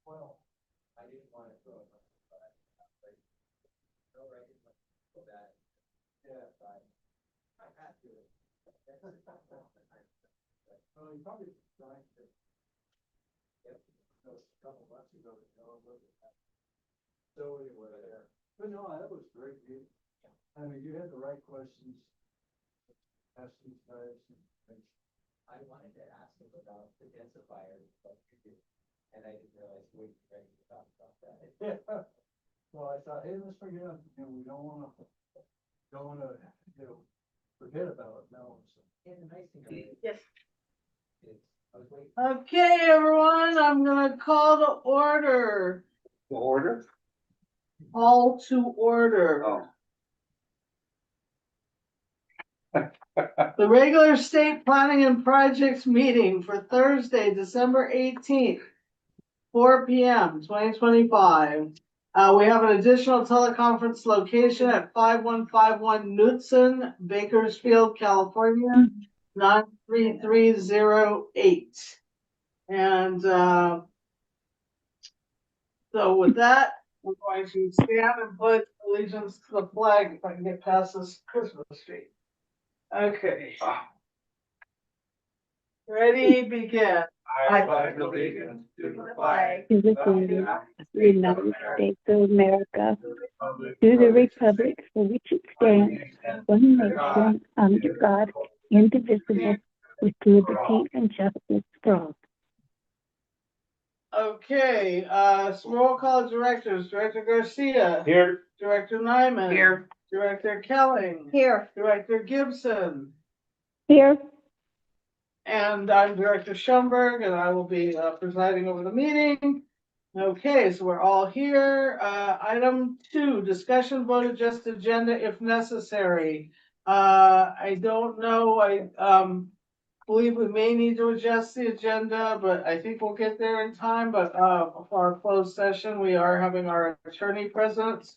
Well, I didn't want to throw it, but like, no, I didn't want to feel bad. Yeah, I had to. Well, you probably trying to. Yep, a couple months ago, so anyway, but no, that was great. I mean, you had the right questions. Ask these guys. I wanted to ask him about the densifier, but you did, and I didn't realize we were ready to talk about that. Yeah. Well, I thought, hey, let's forget it, we don't wanna, forget about it now. And the nice thing is. Yes. I was waiting. Okay, everyone, I'm gonna call to order. The order? Call to order. Oh. The regular state planning and projects meeting for Thursday, December 18th, 4 p.m., 2025. We have an additional teleconference location at 5151 Knutson, Bakersfield, California, 93308. And so with that, we're going to stand and pledge allegiance to the flag if I can get past this Christmas tree. Okay. Ready, begin. I pledge allegiance to the flag to the United States of America, to the republic for which it stands, one nation, under God, indivisible, with liberty and justice for all. Okay, roll call directors, Director Garcia. Here. Director Nyman. Here. Director Kelling. Here. Director Gibson. Here, And I'm Director Schoenberg, and I will be presiding over the meeting. Okay, so we're all here. Item 2, discussion vote adjust agenda if necessary. I don't know, I believe we may need to adjust the agenda, but I think we'll get there in time. But for our closed session, we are having our attorney present.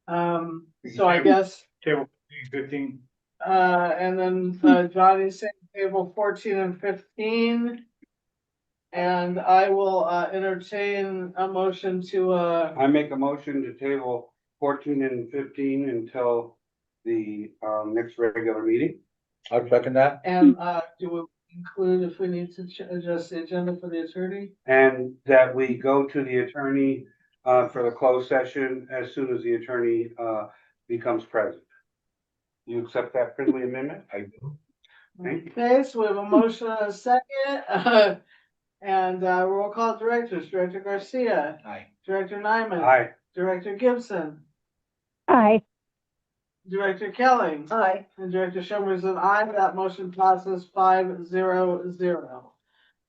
So I guess. Table 15. And then Johnny's saying table 14 and 15. And I will entertain a motion to I make a motion to table 14 and 15 until the next regular meeting. I'll second that. and do we include if we need to adjust the agenda for the attorney? And that we go to the attorney for the closed session as soon as the attorney becomes present. You accept that friendly amendment? I do. Thank you. Okay, so we have a motion and a second. And roll call directors, Director Garcia, Aye. Director Nyman. Aye. Director Gibson, aye. Director Kelly. Aye. And Director Schoenberg is an aye. That motion passes 5-0-0.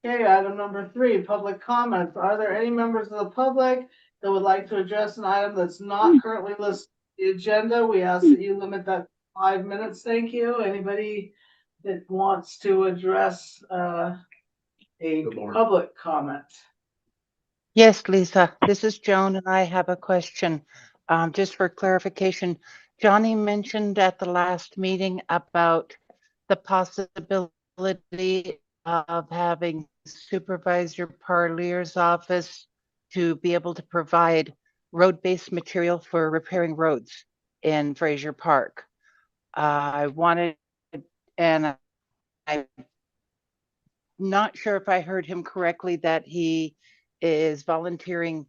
Okay, item number 3, public comments. Are there any members of the public that would like to address an item that's not currently listed on the agenda? We ask that you limit that to 5 minutes. Thank you. Anybody that wants to address a Good morning. public comment? Yes, Lisa, this is Joan and I have a question. Just for clarification, Johnny mentioned at the last meeting about the possibility of having Supervisor Parlier's office to be able to provide road-based material for repairing roads in Fraser Park. I wanted, and I'm not sure if I heard him correctly, that he is volunteering.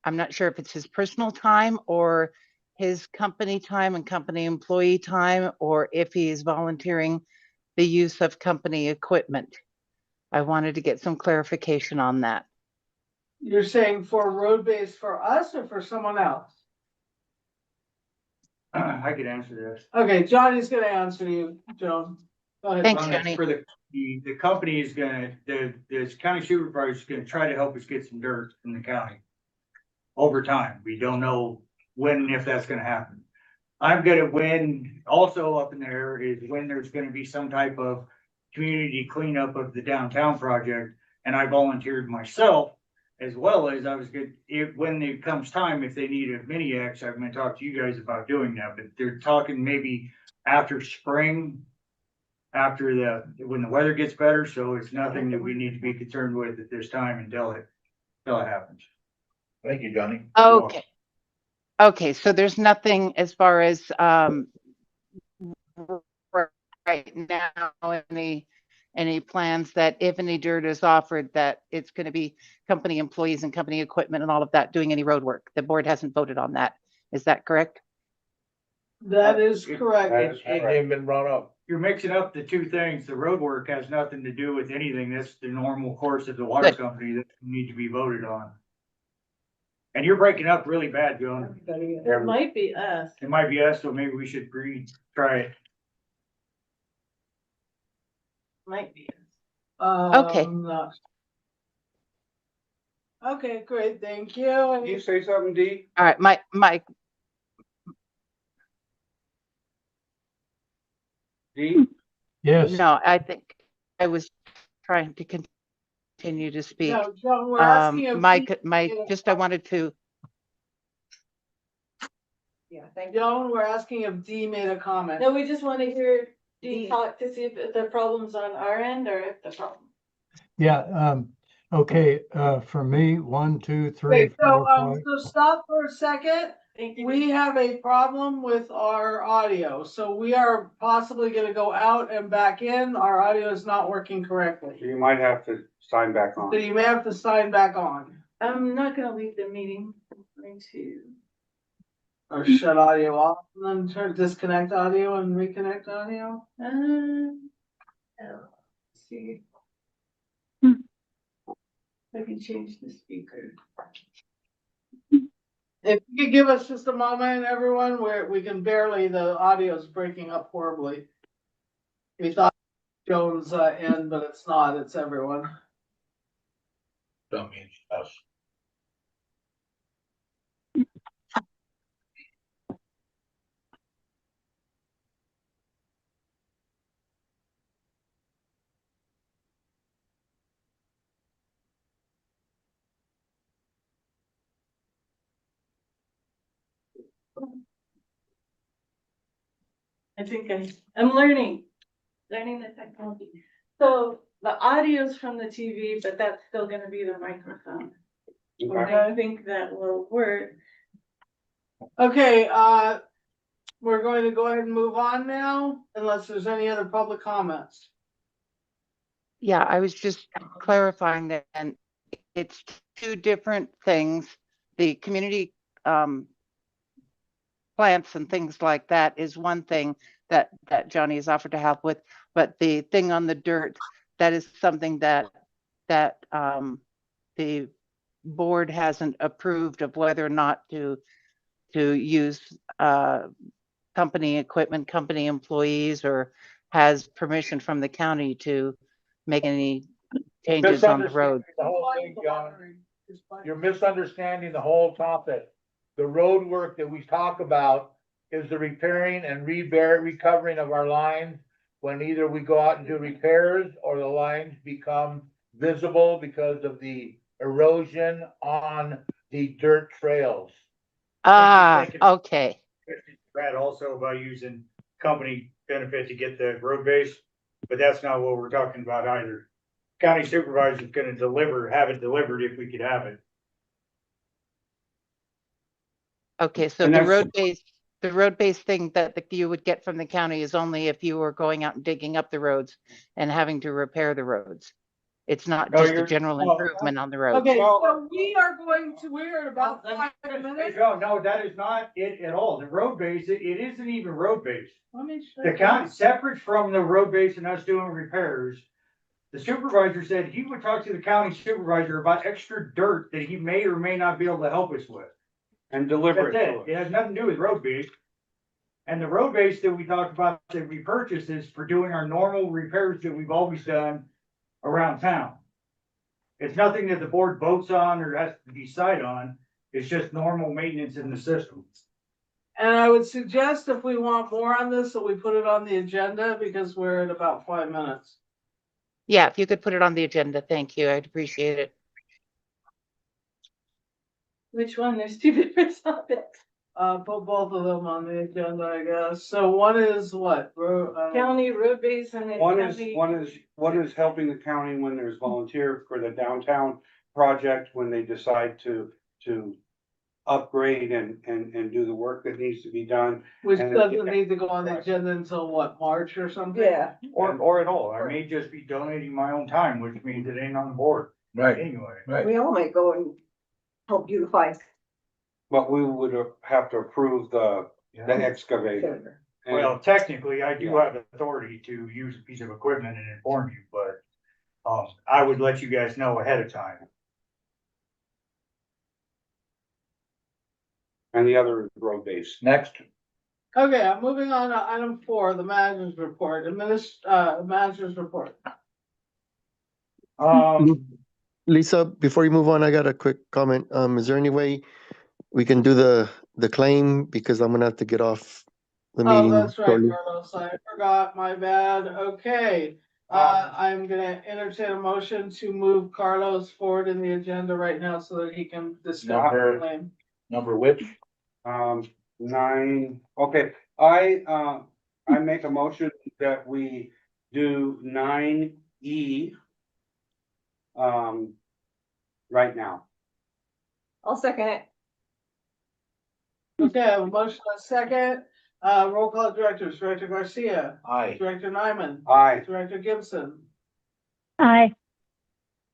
I'm not sure if it's his personal time or his company time and company employee time, or if he is volunteering the use of company equipment. I wanted to get some clarification on that. You're saying for road base for us or for someone else? I could answer this. Okay, Johnny's gonna answer you, Joan. Go ahead. Thanks, Johnny. Johnny. For the company is gonna, the county supervisor is gonna try to help us get some dirt from the county. Over time, we don't know when and if that's gonna happen. I'm gonna when, also up in there is when there's gonna be some type of community cleanup of the downtown project. And I volunteered myself, as well as I was good, when it comes time, if they need a mini X, I'm gonna talk to you guys about doing that, but they're talking maybe after spring. After when the weather gets better, so it's nothing that we need to be concerned with at this time until it till it happens. Thank you, Johnny. Okay. Okay, so there's nothing as far as, right now, any plans that if any dirt is offered, that it's gonna be company employees and company equipment and all of that doing any road work? The board hasn't voted on that. Is that correct? That is That correct. is Ain't correct. even been brought up. You're mixing up the two things. The road work has nothing to do with anything. That's the normal course of the water Good. company that need to be voted on. And you're breaking up really bad, Joan. It might be us. It might be us, so maybe we should try it. Might be. Okay. Not- Okay, great, thank you. Can you say something, Dee? All right, Mike, Dee? no, I think I was trying to continue to speak. No, Joan, we're asking if. Mike, just I wanted to, Yeah, thank you. Joan, we're asking if Dee made a comment. No, we just want to hear Dee talk to see if the problem's on our end or if the problem. Yeah, okay, for me, 1, 2, 3, Okay, so, 4, 5. so stop for a second. Thank you. We have a problem with our audio, so we are possibly gonna go out and back in. Our audio is not working correctly. You might have to sign back on. So you may have to sign back on I'm not gonna leave the meeting. I'm going to. or shut audio off and then disconnect audio and reconnect audio. Oh, let's see. Hmm. I can change the speaker. If you could give us just a moment, everyone, where we can barely, the audio is breaking up horribly. We thought Jones end, but it's not, it's everyone. Don't mean us. I think I'm learning the technology. So the audio's from the TV, but that's still gonna be the microphone. Okay. I think that will work. Okay, we're going to go ahead and move on now, unless there's any other public comments. yeah, I was just clarifying that, and it's two different things. The community, plants and things like that is one thing that Johnny has offered to help with, but the thing on the dirt, that is something that the board hasn't approved of whether or not to use company equipment, company employees, or has permission from the county to make any changes on the road. The whole thing, John. You're misunderstanding the whole topic. The road work that we talk about is the repairing and recovering of our lines when either we go out and do repairs or the lines become visible because of the erosion on the dirt trails. Ah, okay. Brad also about using company benefit to get the road base, but that's not what we're talking about either. County supervisor is gonna have it delivered if we could have it. Okay, so And the that's- road base thing that you would get from the county is only if you were going out and digging up the roads and having to repair the roads. It's not No, just a you're- general no. improvement on the road. Okay, Well- so we're at about 5 minutes. No, that is not it at all. The road base, it isn't even road base. Let me show The you. county, separate from the road base and us doing repairs, the supervisor said he would talk to the county supervisor about extra dirt that he may or may not be able to help us with. And deliver That's it to it. us. It has nothing to do with road base. And the road base that we talked about that we purchased is for doing our normal repairs that we've always done around town. It's nothing that the board votes on or has to decide on. It's just normal maintenance in the system. And I would suggest if we want more on this, that we put it on the agenda because we're at about 5 minutes. Yeah, if you could put it on the agenda, thank you. I'd appreciate it. Which one? There's two different topics. Put both of them on the agenda, I guess. So one is what? County road base and then One county. is helping the county when there's volunteer for the downtown project when they decide to upgrade and do the work that needs to be done. Which And- doesn't need to go on the agenda until what, March or something? Or at all. I may just be donating my own time, which means it ain't on the board Right, anyway. right. We all might go and help beautify. But we would have to approve the excavator. And- Well, technically, I do Yeah. have authority to use a piece of equipment and inform you, but I would let you guys know ahead of time. And the other is road based. Next, Okay, I'm moving on to item 4, the manager's report, manager's report. Lisa, before you move on, I got a quick comment. Is there any way we can do the claim? Because I'm gonna have to get off the Oh, meeting that's right, shortly. Carlos, I forgot, my bad, okay. I'm gonna entertain a motion to move Carlos forward in the agenda right now so that he can discuss Number- the claim. number which? 9, okay, I make a motion that we do 9E. Right now. I'll second it. Okay, I have a motion and a second, roll call directors, Director Garcia, Aye. Director Nyman, Aye. Director Gibson, Aye.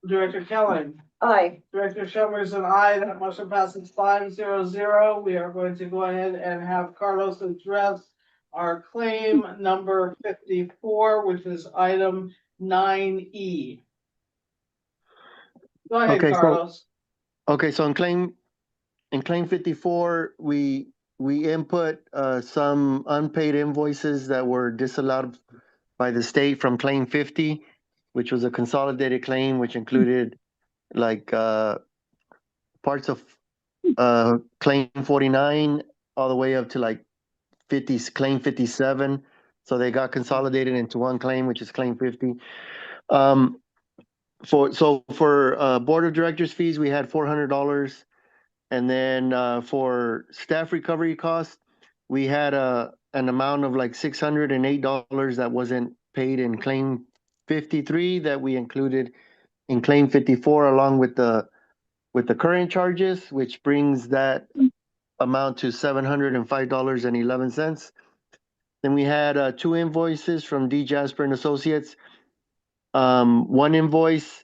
Director Kelly. Aye. Director Schoenberg is an aye, that motion passes 500. We are going to go ahead and have Carlos address our claim number 54, which is item 9E. Go ahead, Okay, so- Carlos. Okay, so in claim 54, we input some unpaid invoices that were disallowed by the state from claim 50, which was a consolidated claim, which included like parts of claim 49 all the way up to like claim 57. So they got consolidated into one claim, which is claim 50. For board of directors fees, we had $400. And then for staff recovery costs, we had an amount of like $608 that wasn't paid in claim 53 that we included in claim 54 along with the current charges, which brings that amount to $705.11. Then we had 2 invoices from D. Jasper and Associates. One invoice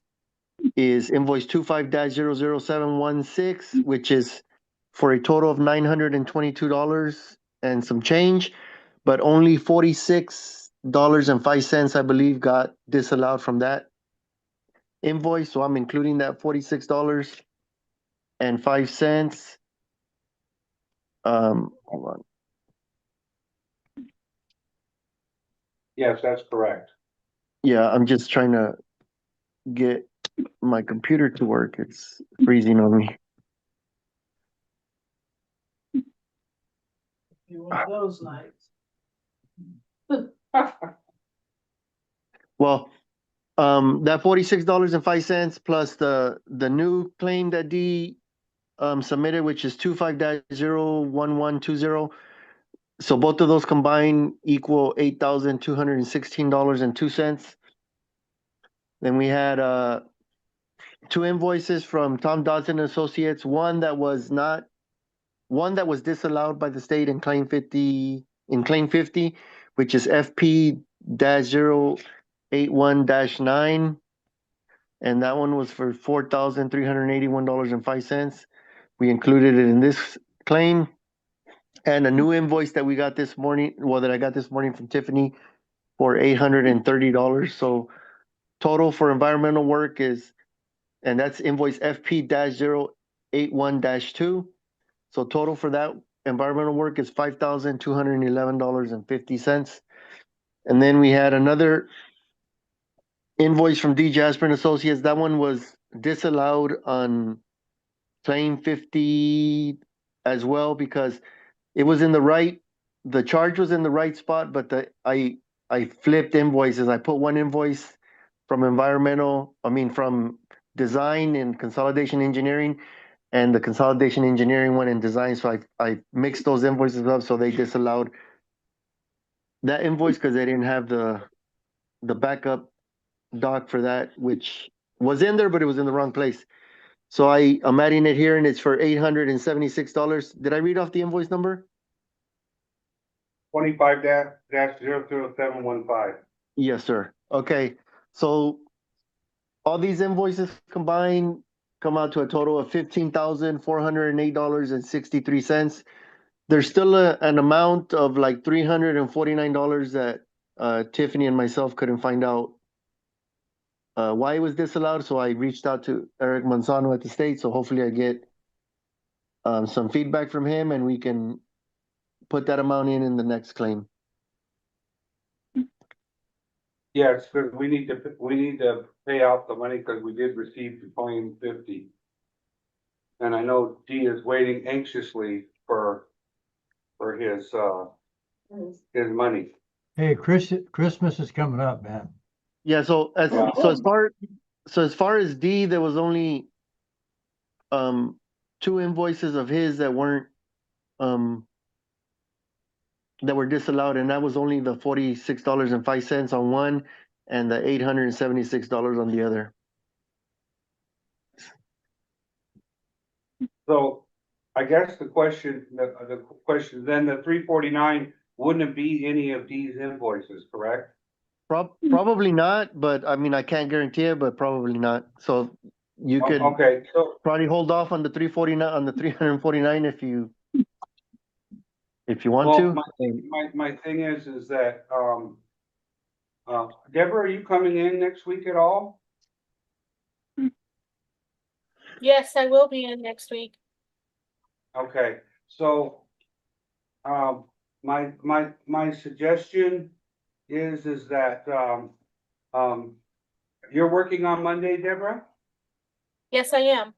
is invoice 25-00716, which is for a total of $922 and some change, but only $46.05, I believe, got disallowed from that invoice. So I'm including that $46.05. Hold on. Yes, that's correct. Yeah, I'm just trying to get my computer to work. It's freezing on me. One of those nights. Well, that $46.05 plus the new claim that D submitted, which is 25-01120. So both of those combined equal $8,216.02. Then we had 2 invoices from Tom Dodson Associates, one that was disallowed by the state in claim 50, which is FP-081-9. And that one was for $4,381.05. We included it in this claim. And a new invoice that we got this morning, that I got this morning from Tiffany for $830. So total for environmental work is, and that's invoice FP-081-2. So total for that environmental work is $5,211.50. And then we had another invoice from D. Jasper and Associates. That one was disallowed on claim 50 as well because it was in the right, the charge was in the right spot, but I flipped invoices. I put one invoice from from design and consolidation engineering, and the consolidation engineering one in design. So I mixed those invoices up, so they disallowed that invoice because they didn't have the backup doc for that, which was in there, but it was in the wrong place. So I'm adding it here and it's for $876. Did I read off the invoice number? 25 dash 00715. Yes, sir. Okay, so all these invoices combined come out to a total of $15,408.63. There's still an amount of like $349 that Tiffany and myself couldn't find out why it was disallowed. So I reached out to Eric Manzano at the state. So hopefully I get some feedback from him and we can put that amount in the next claim. Yes, because we need to pay out the money because we did receive the claim 50. And I know Dee is waiting anxiously for his money. Hey, Christmas is coming up, man. Yeah. So as far as D, there was only 2 invoices of his that weren't that were disallowed, and that was only the $46.05 on one and the $876 on the other. So I guess the question then, the 349 wouldn't be any of these invoices, correct? Probably not, but I mean, I can't guarantee it, but probably not. So you could Okay, so probably hold off on the 349, on the 349 if you want to. my thing is that Deborah, are you coming in next week at all? Yes, I will be in next week. Okay, so my suggestion is that you're working on Monday, Deborah? Yes, I am.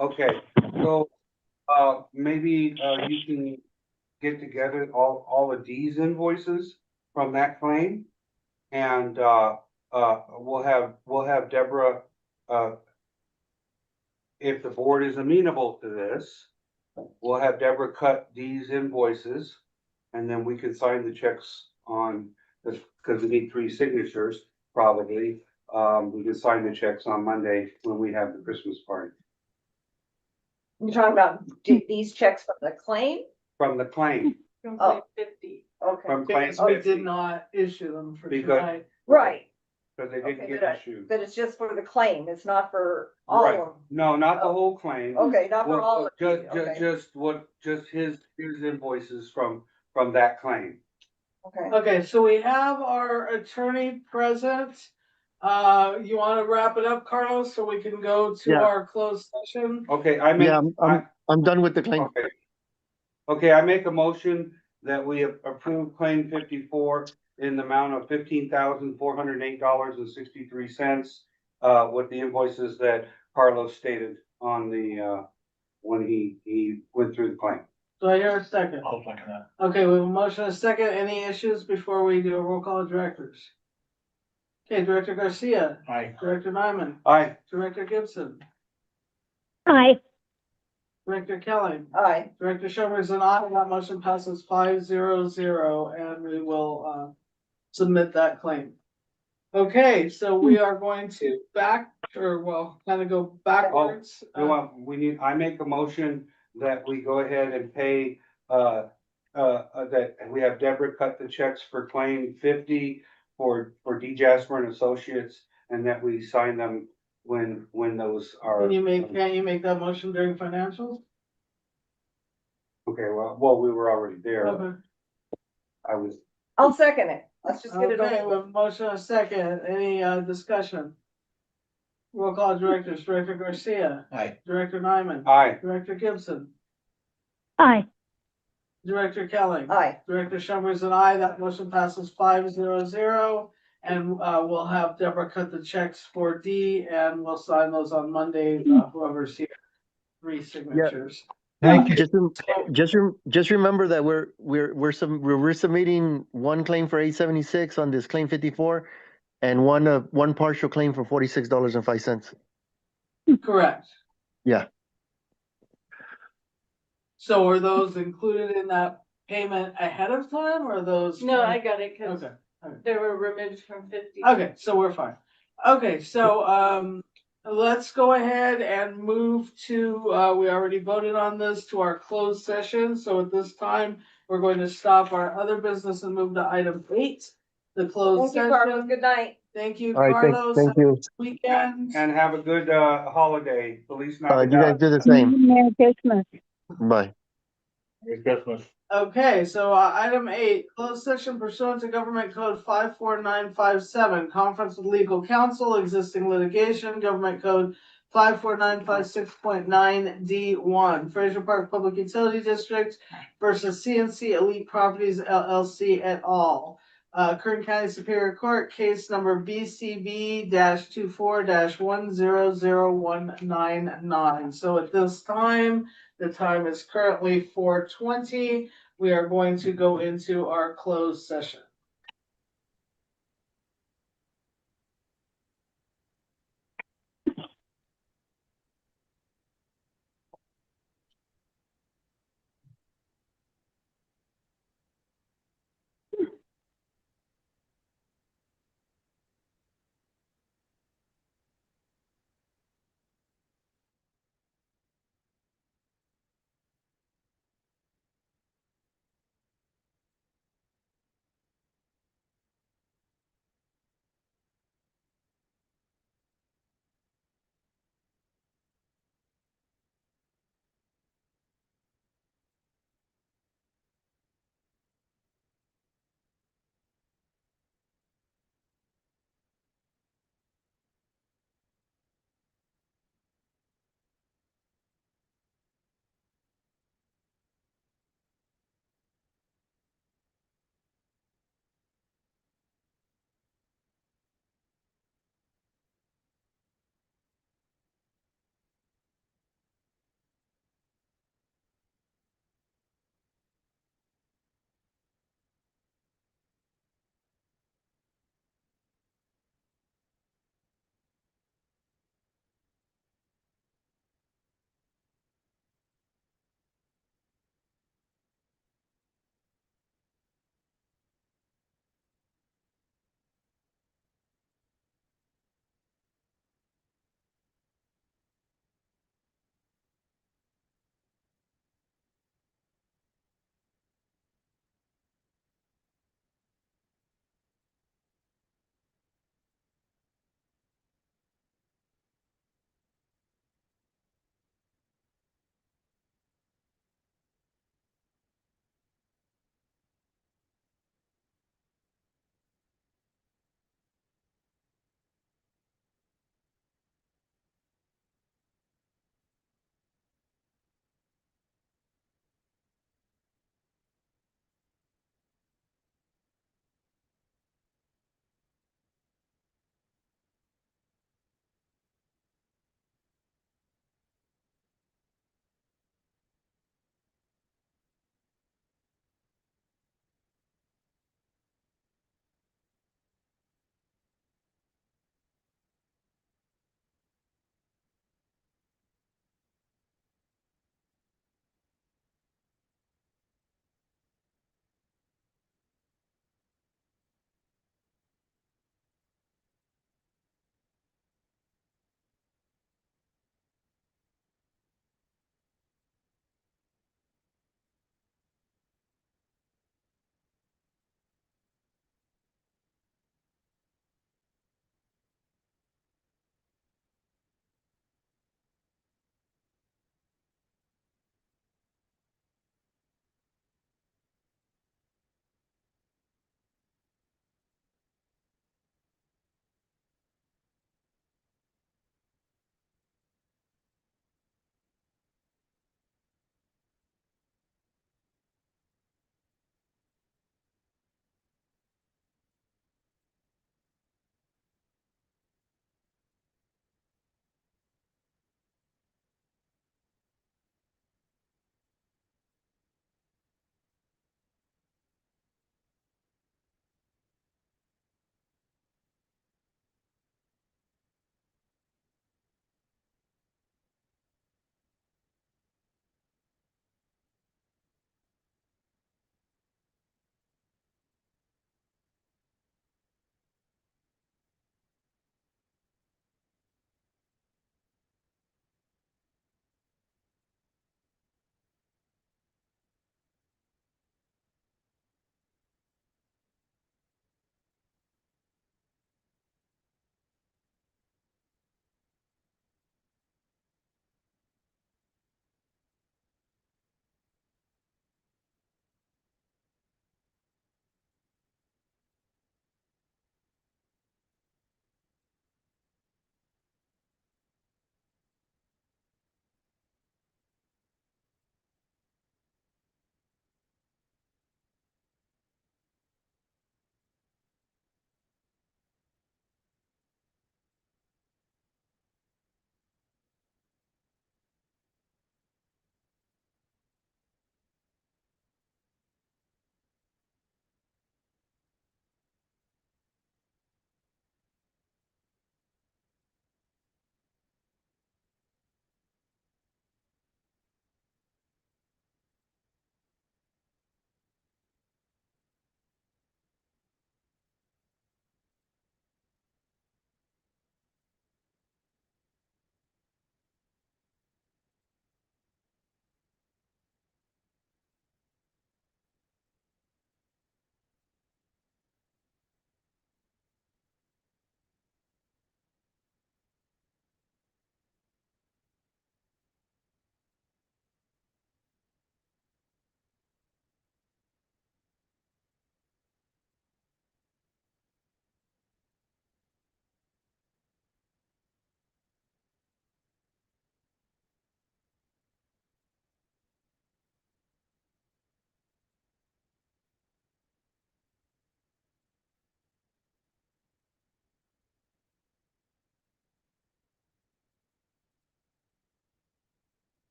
Okay, so maybe you can get together all of these invoices from that claim, and we'll have Deborah, if the board is amenable to this, we'll have Deborah cut these invoices, and then we can sign the checks on this, because we need 3 signatures, probably. We can sign the checks on Monday when we have the Christmas party. You're talking about these checks from the claim? From the claim, From Oh. 50. Okay. from claim Because we 50, did not issue them for Because- tonight. Right, because they didn't Okay, get issued. but it's just for the claim, it's not for all Right. of them. No, not the whole claim. Okay, not for Well, all of them, okay, just his invoices from that claim. okay. Okay, so we have our attorney present. You wanna wrap it up, Carlos, so we can go to Yeah. our closed session? Okay, I'm done with the claim. okay. Okay, I make a motion that we approve claim 54 in the amount of $15,408.63, with the invoices that Carlos stated on the, when he went through the claim. Do I hear a second? I'll second that. Okay, we have a motion and a second. Any issues before we do a roll call of directors? Okay, Director Garcia, Aye. Director Nyman, Aye. Director Gibson, Aye. Director Kelly, Aye. Director Schoenberg's an aye. That motion passes 500, and we will submit that claim. Okay, so we are going to kind of go backwards. I make a motion that we go ahead and pay, that we have Deborah cut the checks for claim 50 for D Jasper and Associates, and that we sign them when those are. Can't you make that motion during financials? Okay, well, we were already there. Okay. I'll second it, let's just get it Okay, we over. have a motion and a second. Any discussion? Roll call directors, Director Garcia, Aye. Director Nyman, Aye. Director Gibson, Aye. Director Kelly. Aye. Director Schoenberg's an aye. That motion passes 500. And we'll have Deborah cut the checks for D and we'll sign those on Monday, whoever's here. 3 signatures. Thank you. Just remember that we're submitting one claim for 876 on this claim 54, and one partial claim for $46.05. Correct. Yeah. So are those included in that payment ahead of time or are those? No, I got it, cause Okay. they were removed from 50. Okay, so we're fine. Okay, so, let's go ahead and move to, we already voted on this, to our closed session. So at this time, we're going to stop our other business and move to item 8, the closed Thank you, Carlos. session. Good night. Thank you, All right, Carlos. thank you. Weekend. And have a good, holiday, Feliz You guys Navidad. do the same. Merry Christmas. Bye. Merry Christmas. Okay, so item 8, closed session pursuant to Government Code 54957, conference with legal counsel, existing litigation, Government Code 54956.9D1, Fraser Park Public Utility District versus CNC Elite Properties LLC et al. Kern County Superior Court, case number BCB-24-100199. So at this time, the time is currently 4:20. We are going to go into our closed session.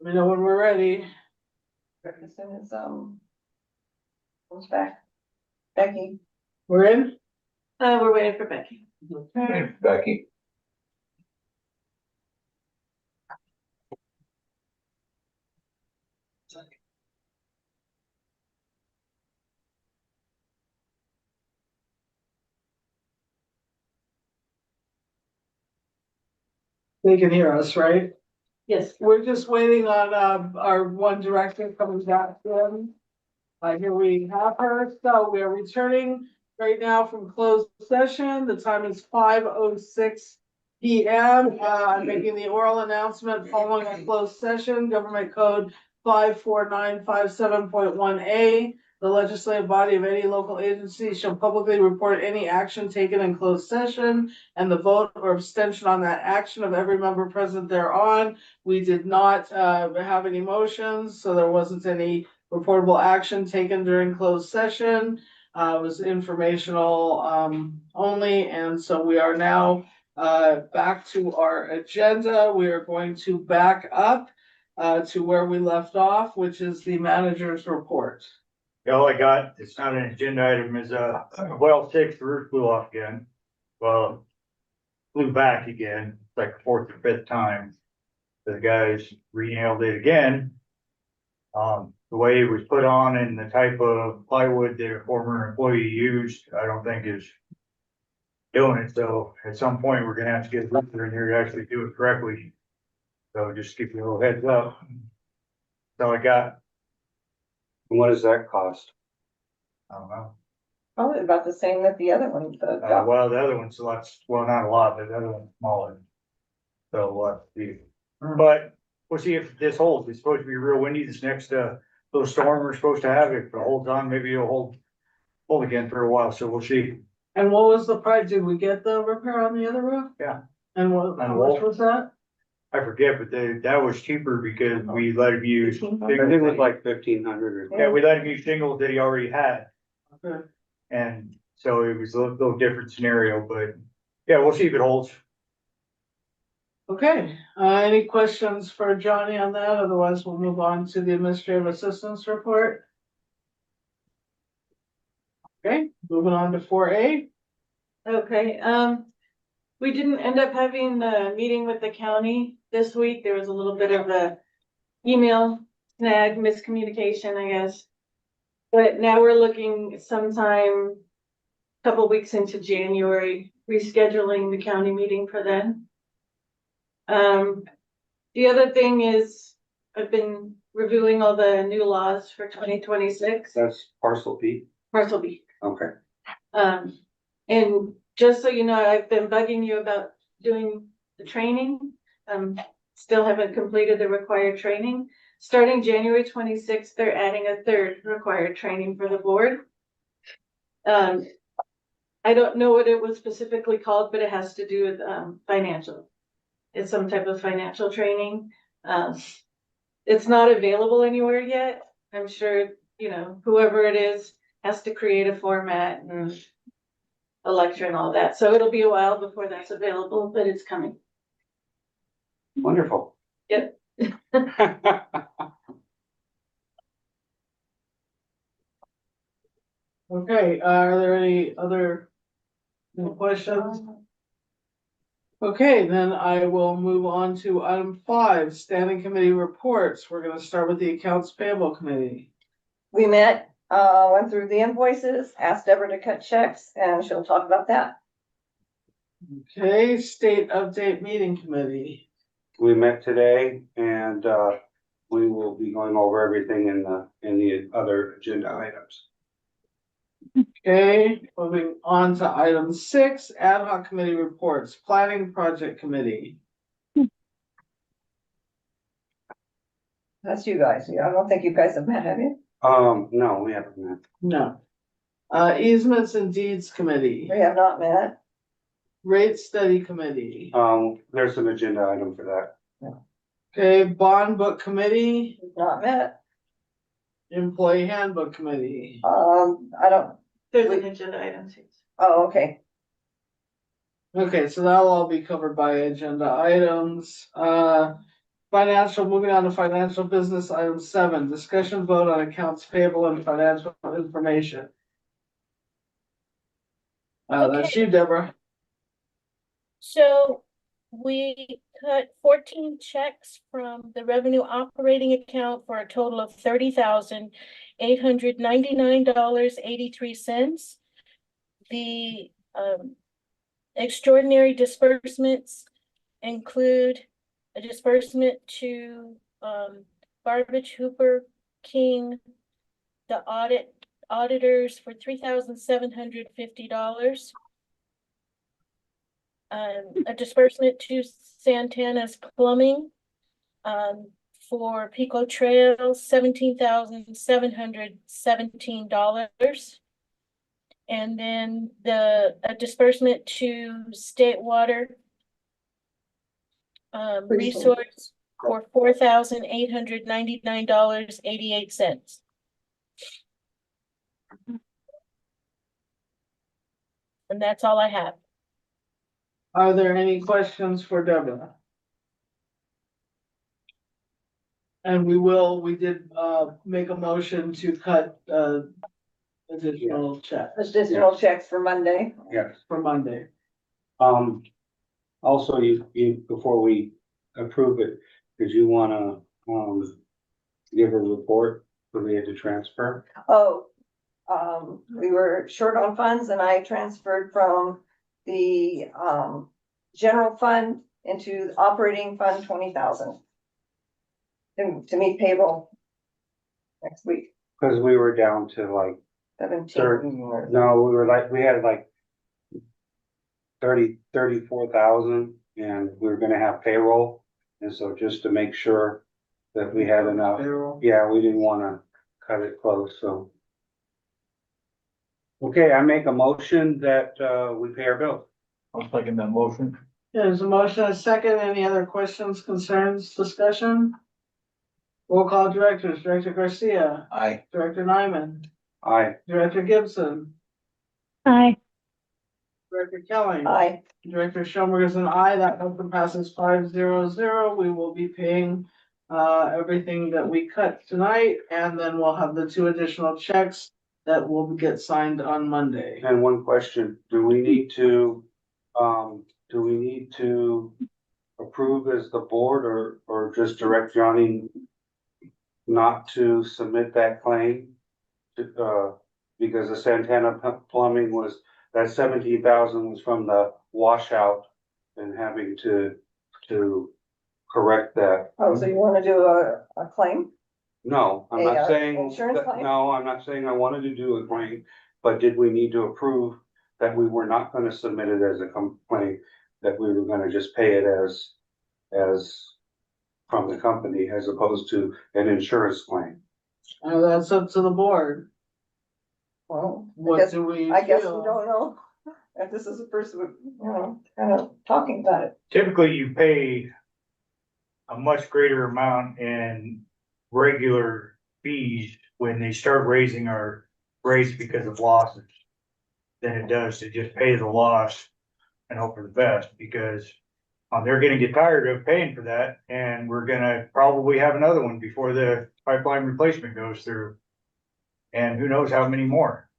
me know when we're ready. As soon as, comes back. Becky. We're in? We're waiting for Becky. Okay. Becky. They can hear us, right? Yes. We're just waiting on, our one director coming back in. Here we have her, so we are returning right now from closed session. The time is 5:06 PM. I'm making the oral announcement following a closed session, government code 54957.1A. The legislative body of any local agency shall publicly report any action taken in closed session and the vote or abstention on that action of every member present thereon. We did not have any motions, so there wasn't any reportable action taken during closed session. It was informational only, and so we are now back to our agenda. We are going to back up to where we left off, which is the manager's report. All I got, it's not an agenda item, is well, 6, the roof blew off again. Well, flew back again, it's like the 4th or 5th time. The guys re-nailed it again. The way it was put on and the type of plywood that a former employee used, I don't think is doing it. So at some point, we're gonna have to get a roofer in here to actually do it correctly. So just give you a little heads up. So I got, What does that cost? I don't know. Probably about the same that the other one, Well, the other one's a lot, well, not a lot, but the other one's smaller. So what, but we'll see if this holds. It's supposed to be real windy this next, little storm we're supposed to have. If it holds on, maybe it'll hold again for a while. So we'll see. And what was the price? Did we get the repair on the other roof? Yeah. And what, how much was that? I forget, but that was cheaper because we let him use. I think it was like 1,500 or. Yeah, we let him use shingles that he already had. Okay. And so it was a little different scenario, but yeah, we'll see if it holds. Okay, any questions for Johnny on that? Otherwise, we'll move on to the administrative assistance report. Okay, moving on to 4A. Okay, we didn't end up having the meeting with the county this week. There was a little bit of a email snag, miscommunication, I guess. But now we're looking sometime, couple weeks into January, rescheduling the county meeting for then. The other thing is I've been reviewing all the new laws for 2026. That's parcel B? Parcel B. Okay. And just so you know, I've been bugging you about doing the training. Still haven't completed the required training. Starting January 26th, they're adding a 3rd required training for the board. I don't know what it was specifically called, but it has to do with financial. It's some type of financial training. It's not available anywhere yet. I'm sure, you know, whoever it is has to create a format and a lecture and all that. So it'll be a while before that's available, but it's coming. Wonderful. Yep. Okay, are there any other questions? Okay, then I will move on to item 5, standing committee reports. We're gonna start with the accounts payable committee. We met, went through the invoices, asked Deborah to cut checks, and she'll talk about that. Okay, state update meeting committee. We met today and, we will be going over everything in the other agenda items. Okay, moving on to item 6, ad hoc committee reports, planning project committee. That's you guys. I don't think you guys have met, have you? No, we haven't met. No. Easements and deeds committee, We have not met. rate study committee. There's an agenda item for that. Okay, bond book committee, We've not met. employee handbook committee. I don't, There's an agenda item. oh, okay. Okay, so that'll all be covered by agenda items. moving on to financial business, item 7, discussion vote on accounts payable and financial information. That's you, Deborah. So we cut 14 checks from the revenue operating account for a total of $30,899.83. The extraordinary disbursements include a disbursement to Barbage Hooper King, the auditors for $3,750. A disbursement to Santana's Plumbing for Pico Trail, $17,717. And then a disbursement to State Water Resource for $4,899.88. And that's all I have. Are there any questions for Deborah? And we did make a motion to cut additional checks Additional checks for Monday. Yes. for Monday. Also, you, before we approve it, did you wanna, give a report that we had to transfer? Oh, we were short on funds and I transferred from the, general fund into the operating fund 20,000. To meet payroll next week, Cause we were down to like 17. no, we had like 34,000 and we were gonna have payroll. And so just to make sure that we had enough, Payroll. yeah, we didn't wanna cut it close, so. Okay, I make a motion that, we pay our bill. I'll second that motion. There's a motion, a second. Any other questions, concerns, discussion? Roll call directors, Director Garcia, Aye. Director Nyman, Aye. Director Gibson, Aye. Director Kelly. Aye. Director Schoenberg is an aye. That motion passes 5-0-0. We will be paying everything that we cut tonight, and then we'll have the 2 additional checks that will get signed on Monday. And one question, do we need to approve as the board or just direct Johnny not to submit that claim? Because the Santana Plumbing was, that 17,000 was from the washout and having to correct that. Oh, so you wanna do a claim? No, I'm not saying, Insurance claim? no, I'm not saying I wanted to do a claim, but did we need to approve that we were not gonna submit it as a complaint, that we were gonna just pay it as from the company as opposed to an insurance claim? That's up to the board. Well, What do we I guess we feel? don't know. If this is the first, kind of talking about it. Typically, you pay a much greater amount in regular fees when they start raising our rates because of losses than it does to just pay the loss and hope for the best, because they're gonna get tired of paying for that, and we're gonna probably have another one before the pipeline replacement goes through. And who knows how many more.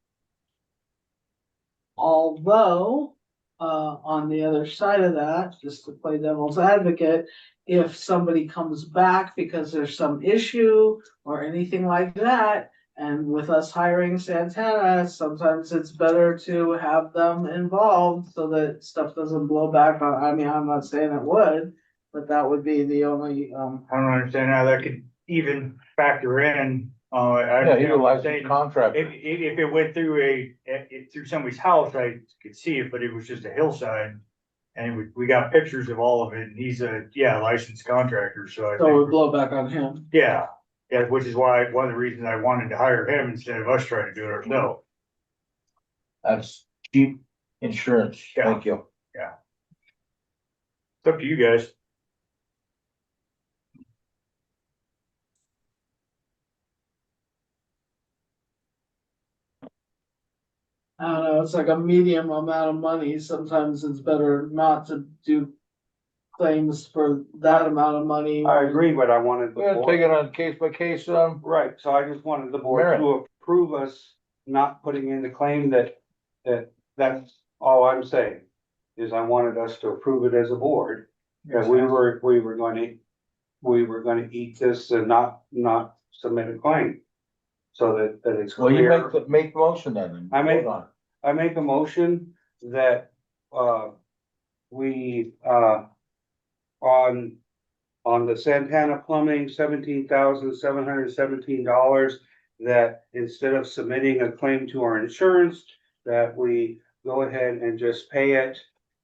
Although, on the other side of that, just to play devil's advocate, if somebody comes back because there's some issue or anything like that, and with us hiring Santana, sometimes it's better to have them involved so that stuff doesn't blow back on, I mean, I'm not saying it would, but that would be the only, I don't understand how that could even factor in. Yeah, he's a licensed contractor. If it went through through somebody's house, I could see it, but it was just a hillside. And we got pictures of all of it, and he's a, licensed contractor, so I so it would think, blow back on him. yeah, which is why, one of the reasons I wanted to hire him instead of us trying to do it ourselves. That's cheap insurance. Yeah. Thank you. It's up to you guys. I don't know, it's like a medium amount of money, sometimes it's better not to do claims for that amount of money. I agree, but I wanted the We're gonna take board, it on case by case, right, so I just wanted the board Merit. to approve us not putting in the claim that's all I'm saying. Is I wanted us to approve it as a board, that we were gonna eat this and not submit a claim. So that it's well, you clear. make the motion then. and I make- vote on it. I make a motion that, we, on the Santana Plumbing, $17,717, that instead of submitting a claim to our insurance, that we go ahead and just pay it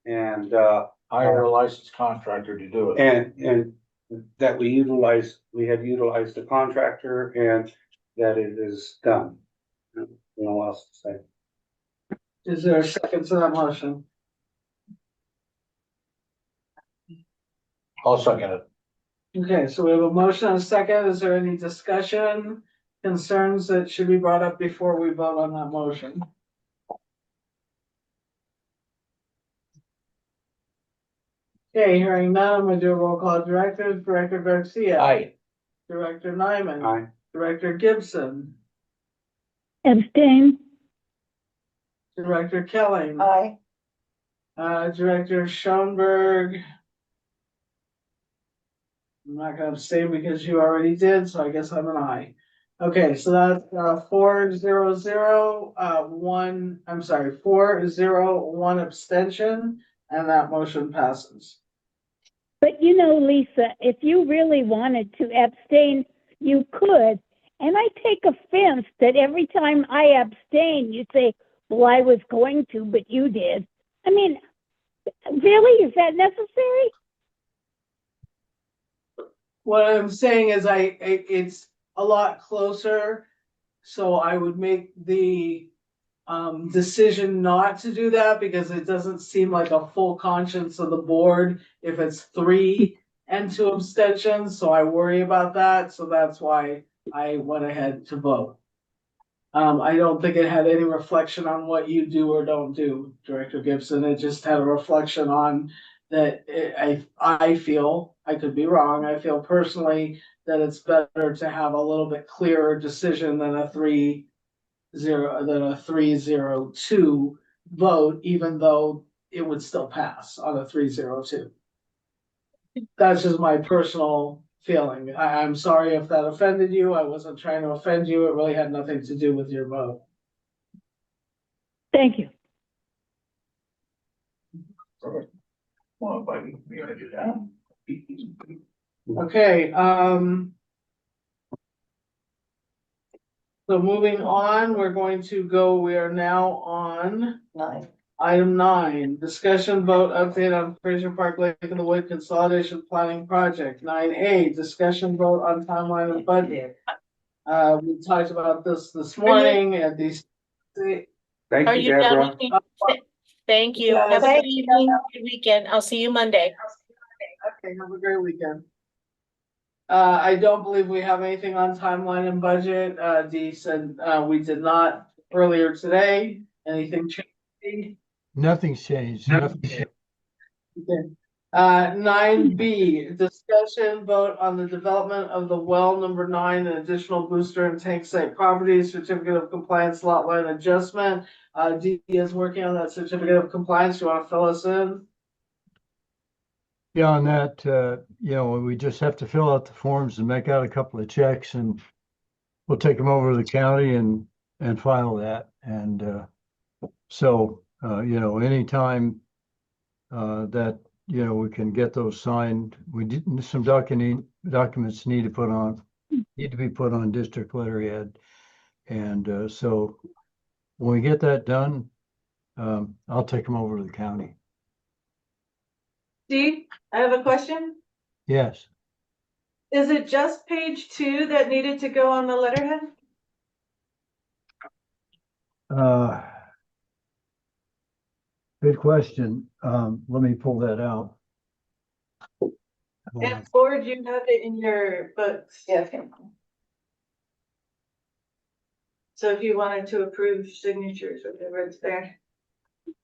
and, Hire a licensed contractor to do it. and that we have utilized the contractor and that it is done. No else to say. Is there a second to that motion? I'll second it. Okay, so we have a motion and a second. Is there any discussion, concerns that should be brought up before we vote on that motion? Okay, hearing none, I'm gonna do a roll call. Director Garcia. Aye. Director Nyman. Aye. Director Gibson. Abstain. Director Kelly. Aye. Director Schoenberg. I'm not gonna abstain because you already did, so I guess I'm an aye. Okay, so that's 4-0-1 abstention, and that motion passes. But you know, Lisa, if you really wanted to abstain, you could. And I take offense that every time I abstain, you say, well, I was going to, but you did. I mean, really, is that necessary? What I'm saying is it's a lot closer, so I would make the decision not to do that because it doesn't seem like a full conscience of the board if it's 3 and 2 abstentions, so I worry about that, so that's why I went ahead to vote. I don't think it had any reflection on what you do or don't do, Director Gibson. It just had a reflection on that I feel, I could be wrong, I feel personally that it's better to have a little bit clearer decision than a 3-0-2 vote, even though it would still pass on a 3-0-2. That's just my personal feeling. I'm sorry if that offended you. I wasn't trying to offend you. It really had nothing to do with your vote. Thank you. Well, buddy, we gotta do that. Okay, so moving on, we are now on 9. item 9, discussion vote update on Fraser Park Lake in the Wood Consolidation Planning Project. 9A, discussion vote on timeline and budget. We talked about this morning at these. Thank Are you, you done Deborah. with me? Thank you. Yes. Have a good evening, good weekend. I'll see you Monday. Okay, have a great weekend. I don't believe we have anything on timeline and budget. Dee said, we did not earlier today. Anything changed? Nothing's changed. Nothing's changed. Okay. 9B, discussion vote on the development of the well number 9 and additional booster and tank site properties, certificate of compliance lot line adjustment. Dee is working on that certificate of compliance. You want to fill us in? Yeah, on that, we just have to fill out the forms and make out a couple of checks and we'll take them over to the county and file that. And, anytime, that, we can get those signed, some documents need to be put on district letterhead. And, so when we get that done, I'll take them over to the county. Steve, I have a question. Yes. Is it just page 2 that needed to go on the letterhead? Good question. Let me pull that out. And or do you have it in your books? Yeah. So if you wanted to approve signatures, whatever, it's there.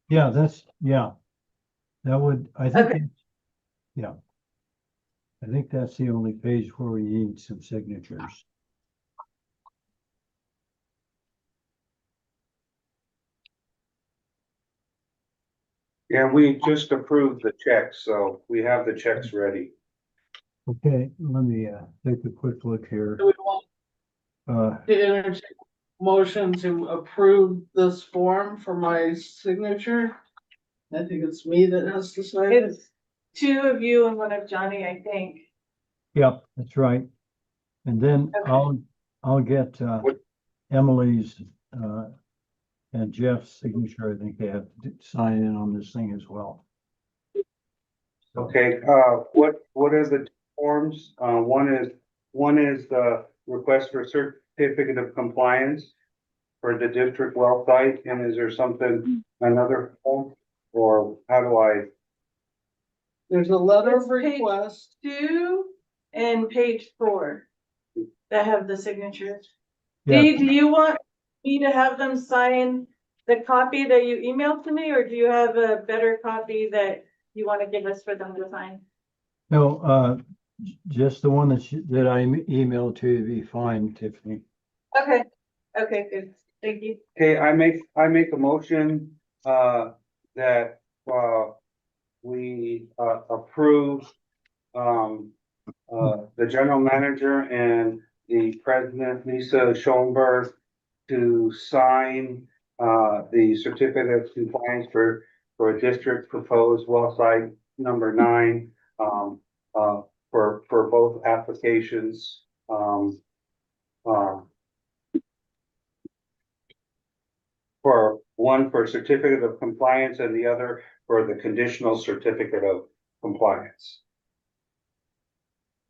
Yeah, that would, I think, Okay. Yeah. I think that's the only page where we need some signatures. Yeah, we just approved the checks, so we have the checks ready. Okay, let me take a quick look here. Do we want to entertain a motion to approve this form for my signature? I think it's me that has to sign it. It's two of you and one of Johnny, I think. Yep, that's right. And then Okay. I'll get Emily's and Jeff's signature. I think they have to sign in on this thing as well. Okay, what are the forms? One is the request for certificate of compliance for the district well site, and is there something, another form? Or how do I? There's a letter of It's page request. 2 and page 4 that have the signatures. Yeah. Dee, do you want me to have them sign the copy that you emailed to me, or do you have a better copy that you want to give us for them to sign? No, just the one that I emailed to you be fine, Tiffany. Okay, okay, good, thank you. Okay, I make a motion, that, we, approve, the general manager and the president, Lisa Schoenberg, to sign, the certificate of compliance for a district proposed well site number 9, for both applications, for one for certificate of compliance and the other for the conditional certificate of compliance.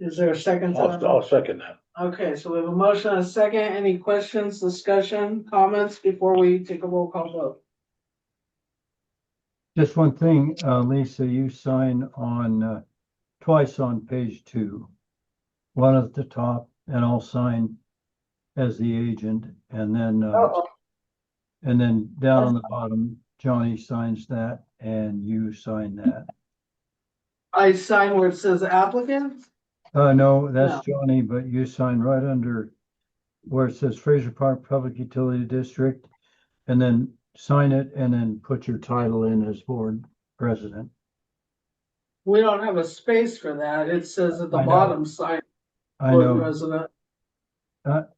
Is there a second? to that? I'll second that. Okay, so we have a motion and a second. Any questions, discussion, comments before we take a roll call vote? Just one thing, Lisa, you sign on twice on page 2. One at the top, and I'll sign as the agent, and then down on the bottom, Johnny signs that, and you sign that. I sign where it says applicant. No, that's Johnny, but you sign right under where it says Fraser Park Public Utility District, and then sign it, and then put your title in as board president. We don't have a space for that. It says at the I know. bottom, sign I board know, president.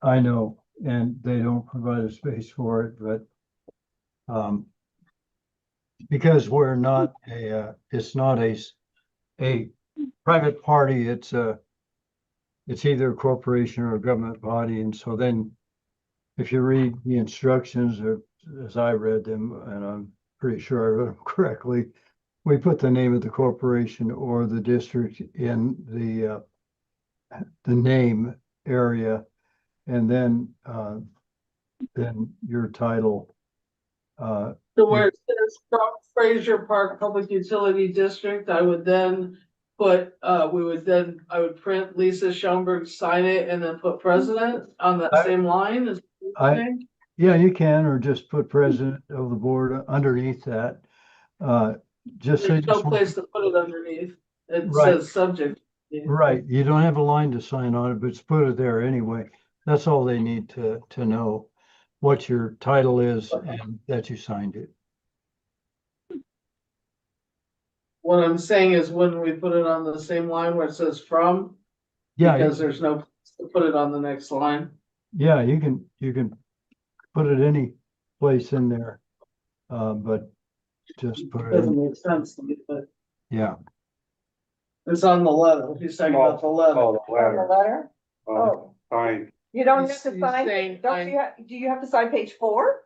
I know, and they don't provide a space for it, but because we're not it's not a private party, it's either a corporation or a government body, and so then if you read the instructions, or as I read them, and I'm pretty sure I read them correctly, we put the name of the corporation or the district in the name area, and then your title. So where it says from Fraser Park Public Utility District, I would then put, I would print Lisa Schoenberg, sign it, and then put president on that same line. Is what you're saying? Yeah, you can, or just put president of the board underneath that. Just say. There's no place to put it underneath. It Right. says subject. Right, you don't have a line to sign on it, but it's put it there anyway. That's all they need to know what your title is and that you signed it. What I'm saying is when we put it on the same line where it says from, Yeah, because there's no place to put it on the next line. yeah, you can put it any place in there. But just put it Doesn't in, make sense to me, but yeah. it's on the letter. He's talking about the letter. Oh, the On the letter, letter? Oh, fine. you don't He's- have to he's sign, saying do you have to sign page 4?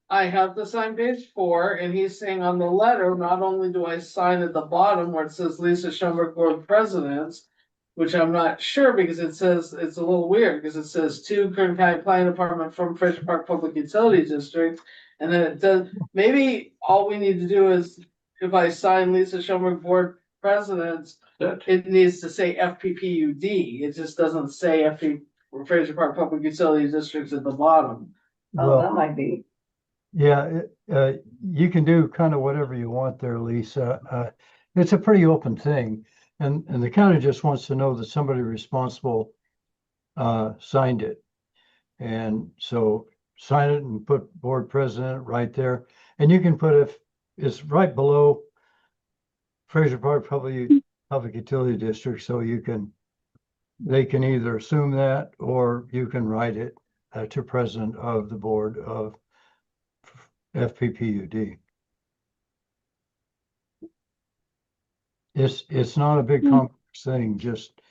I have to sign page 4, and he's saying on the letter, not only do I sign at the bottom where it says Lisa Schoenberg Board President, which I'm not sure because it says, it's a little weird because it says to Kern County Planning Department from Fraser Park Public Utility District. And then it does, maybe all we need to do is if I sign Lisa Schoenberg Board President, it needs to say FPPUD. It just doesn't say Fraser Park Public Utility Districts at the bottom. Oh, Well, that might be. yeah, you can do kind of whatever you want there, Lisa. It's a pretty open thing. and the county just wants to know that somebody responsible signed it. And so sign it and put board president right there. And you can put if it's right below Fraser Park Public Utility District, so they can either assume that or you can write it to president of the board of FPPUD. It's not a big complex thing, just,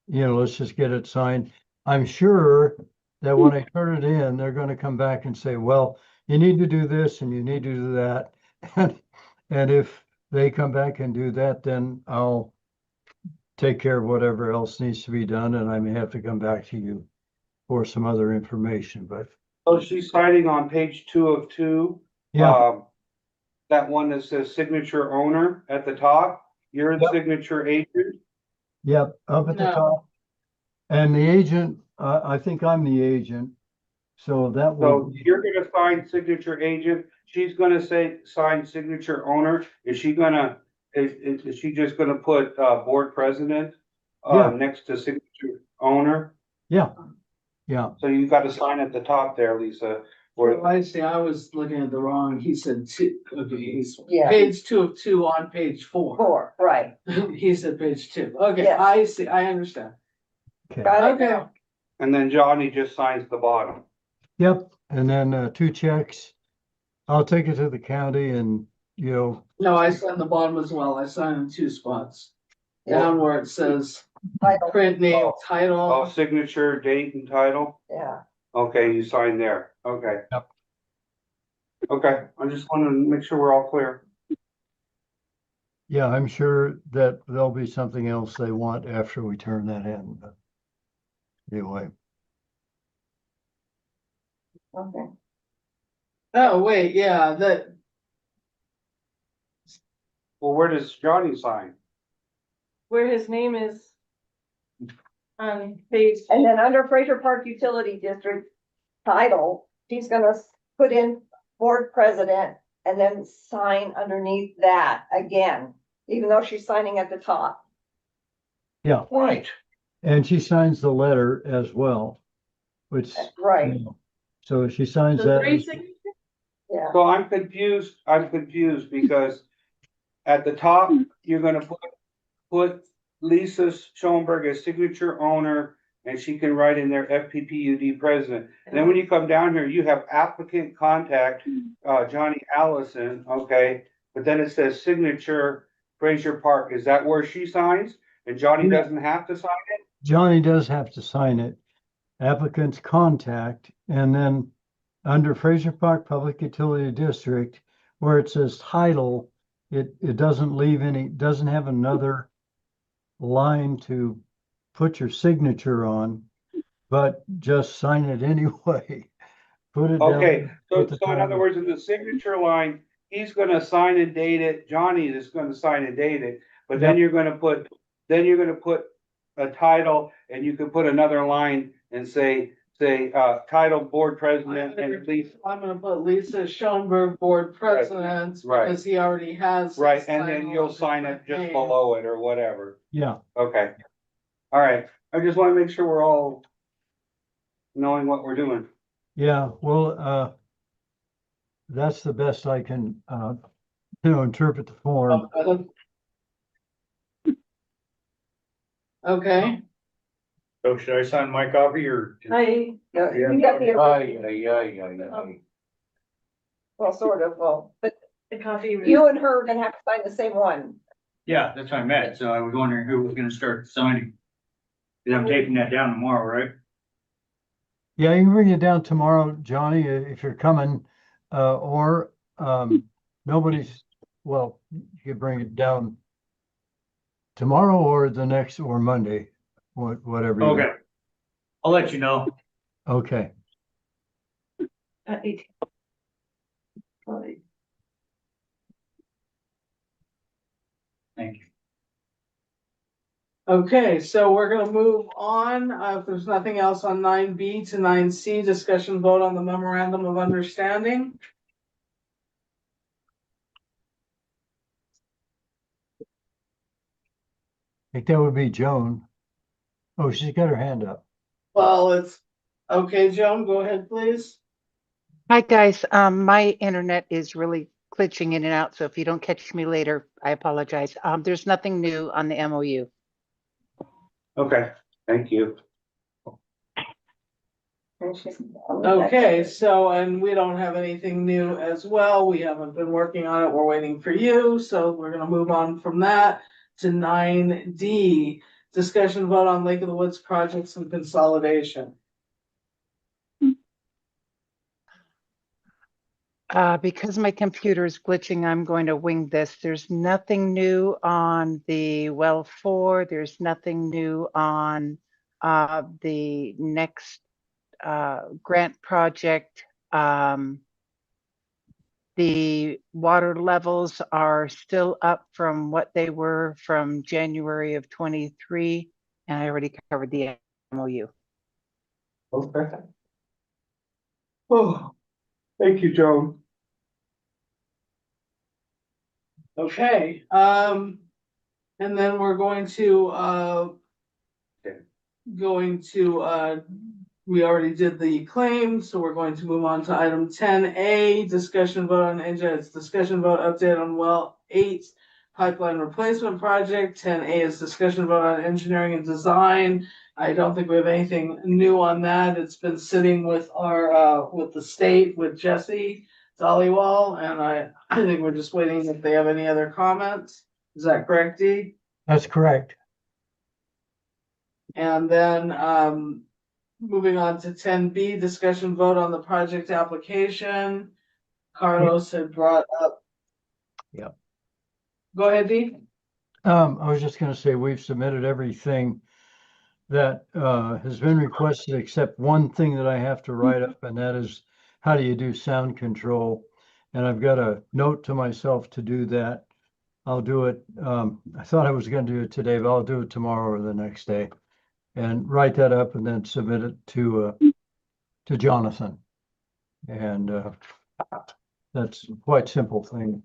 let's just get it signed. I'm sure that when I turn it in, they're gonna come back and say, well, you need to do this and you need to do that. And if they come back and do that, then I'll take care of whatever else needs to be done, and I may have to come back to you for some other information, but So she's signing on page 2 of 2. yeah, That one that says signature owner at the top, you're the Yep. signature agent. yep, up at the No. top. And the agent, I think I'm the agent, so that will. So you're gonna sign signature agent, she's gonna sign signature owner, is she just gonna put, board president? Yeah. Next to signature owner, Yeah, so you gotta sign at the top there, Lisa, Oh, or, I see, I was looking at the wrong, he said two, okay, he's Yeah. page 2 of 2 on page 4. 4, right. He said page 2, okay, Yes. I see, I understand. okay, Got it Okay. now. and then Johnny just signs the bottom. yep, and then 2 checks. I'll take it to the county and, No, I signed the bottom as well, I signed in 2 spots. Yeah. Down where it says Title, print name, Oh, title, signature, date and title, yeah. okay, you sign there, okay. Yep. Okay, I just wanted to make sure we're all clear. yeah, I'm sure that there'll be something else they want after we turn that in, but anyway. Okay. oh, wait, yeah, that, Well, where does Johnny sign? Where his name is on page. And then under Fraser Park Utility District title, she's gonna put in board president and then sign underneath that again, even though she's signing at the top. Yeah, Right. and she signs the letter as well, which. Right, So she signs The that. 3 signatures? yeah. So I'm confused because at the top, you're gonna put Lisa Schoenberg as signature owner, and she can write in there FPPUD president. And then when you come down here, you have applicant contact, Johnny Allison, okay? But then it says signature Fraser Park. Is that where she signs? And Johnny No. doesn't have to sign it? Johnny does have to sign it. Applicant's contact, and then under Fraser Park Public Utility District, where it says title, it doesn't leave doesn't have another line to put your signature on, but just sign it anyway. Put it down. Okay, so put the in other title. words, in the signature line, he's gonna sign and date it, Johnny is gonna sign and date it, but then Yep. you're gonna put a title, and you can put another line and say, title board president and Lisa. I'm gonna put Lisa Schoenberg, board president, Right. because he already has. Right, his and then title you'll as a sign it just name. below it or whatever, Yeah, okay. All right, I just wanna make sure we're all knowing what we're doing. yeah, well, that's the best I can, interpret the form. Okay, So should I sign my copy or? No, you got the, Aye. well, sort of, well, but The copy. you and her are gonna have to sign the same one. Yeah, that's what I meant, so I was wondering who was gonna start signing. Cause I'm taking that down tomorrow, right? Yeah, you can bring it down tomorrow, Johnny, if you're coming, or, nobody's, well, you could bring it down tomorrow or the next, or Monday, whatever. you want. Okay. I'll let you know. Okay, At 18. Thank you. okay, so we're gonna move on, if there's nothing else on 9B to 9C, discussion vote on the memorandum of understanding. think that would be Joan. Oh, she's got her hand up. Well, it's, okay, Joan, go ahead, please. Hi, guys. My internet is really glitching in and out, so if you don't catch me later, I apologize. There's nothing new on the MOU. Okay, thank you. Okay, so, and we don't have anything new as well. We haven't been working on it. We're waiting for you. So we're gonna move on from that to 9D. Discussion vote on Lake of the Woods projects and consolidation. Because my computer is glitching, I'm going to wing this. There's nothing new on the well 4. There's nothing new on the next grant project. The water levels are still up from what they were from January of 23, and I already covered the MOU. Okay. Oh, thank you, Joan. Okay, and then we're going to, we already did the claim, so we're going to move on to item 10A, discussion vote on NJ's discussion vote update on well 8 pipeline replacement project. 10A is discussion vote on engineering and design. I don't think we have anything new on that. It's been sitting with our, with the state, with Jesse Dollywall, and I think we're just waiting if they have any other comments. Is that correct, Dee? That's correct. And then, moving on to 10B, discussion vote on the project application. Carlos had brought up. Yep. Go ahead, Dee. I was just gonna say, we've submitted everything that has been requested, except one thing that I have to write up, and that is, how do you do sound control? And I've got a note to myself to do that. I'll do it. I thought I was gonna do it today, but I'll do it tomorrow or the next day. And write that up and then submit it to Jonathan. And that's a quite simple thing.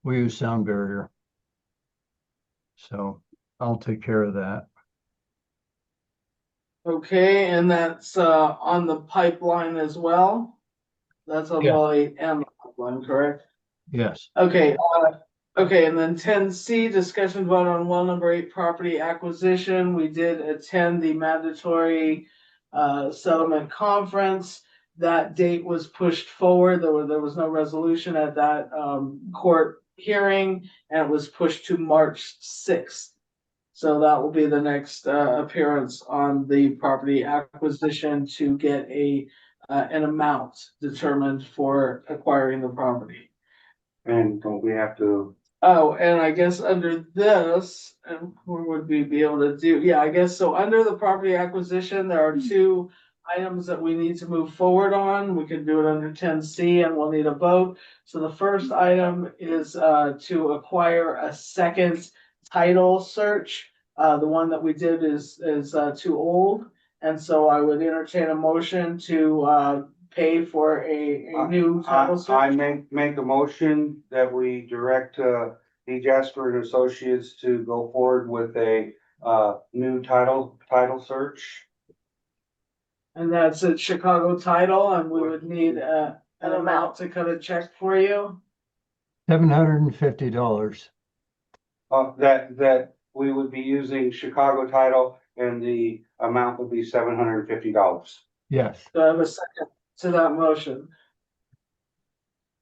We use sound barrier. So I'll take care of that. Okay, and that's on the pipeline as well. That's on Yeah. well 8 and the pipeline, correct? Yes. Okay, okay, and then 10C, discussion vote on well number 8 property acquisition. We did attend the mandatory settlement conference. That date was pushed forward. There was no resolution at that court hearing, and it was pushed to March 6th. So that will be the next appearance on the property acquisition to get an amount determined for acquiring the property. And don't we have to, Oh, and I guess under this, and where would we be able to do? Yeah, I guess so. Under the property acquisition, there are 2 items that we need to move forward on. We can do it under 10C and we'll need a vote. So the first item is to acquire a second title search. The one that we did is too old. And so I would entertain a motion to pay for a new title search. I make a motion that we direct D. Jasper and Associates to go forward with a new title search. And that's at Chicago Title, and we would need an amount to cut a check for you. $750. That we would be using Chicago Title, and the amount would be $750. Yes. Do I have a second to that motion?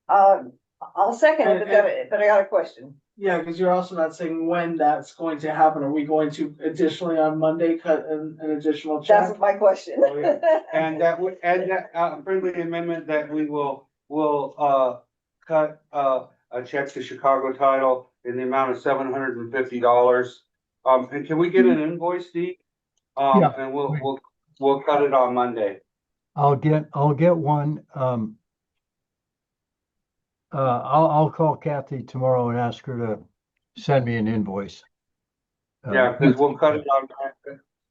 I'll second it, but I got a question. Yeah, because you're also not saying when that's going to happen. Are we going to additionally on Monday cut an additional check? That's my question. Oh, yeah. And that friendly amendment that we will cut a check to Chicago Title in the amount of $750. And can we get an invoice, Dee? Yeah. And we'll cut it on Monday. I'll get one. I'll call Kathy tomorrow and ask her to send me an invoice. Yeah, because we'll cut it on,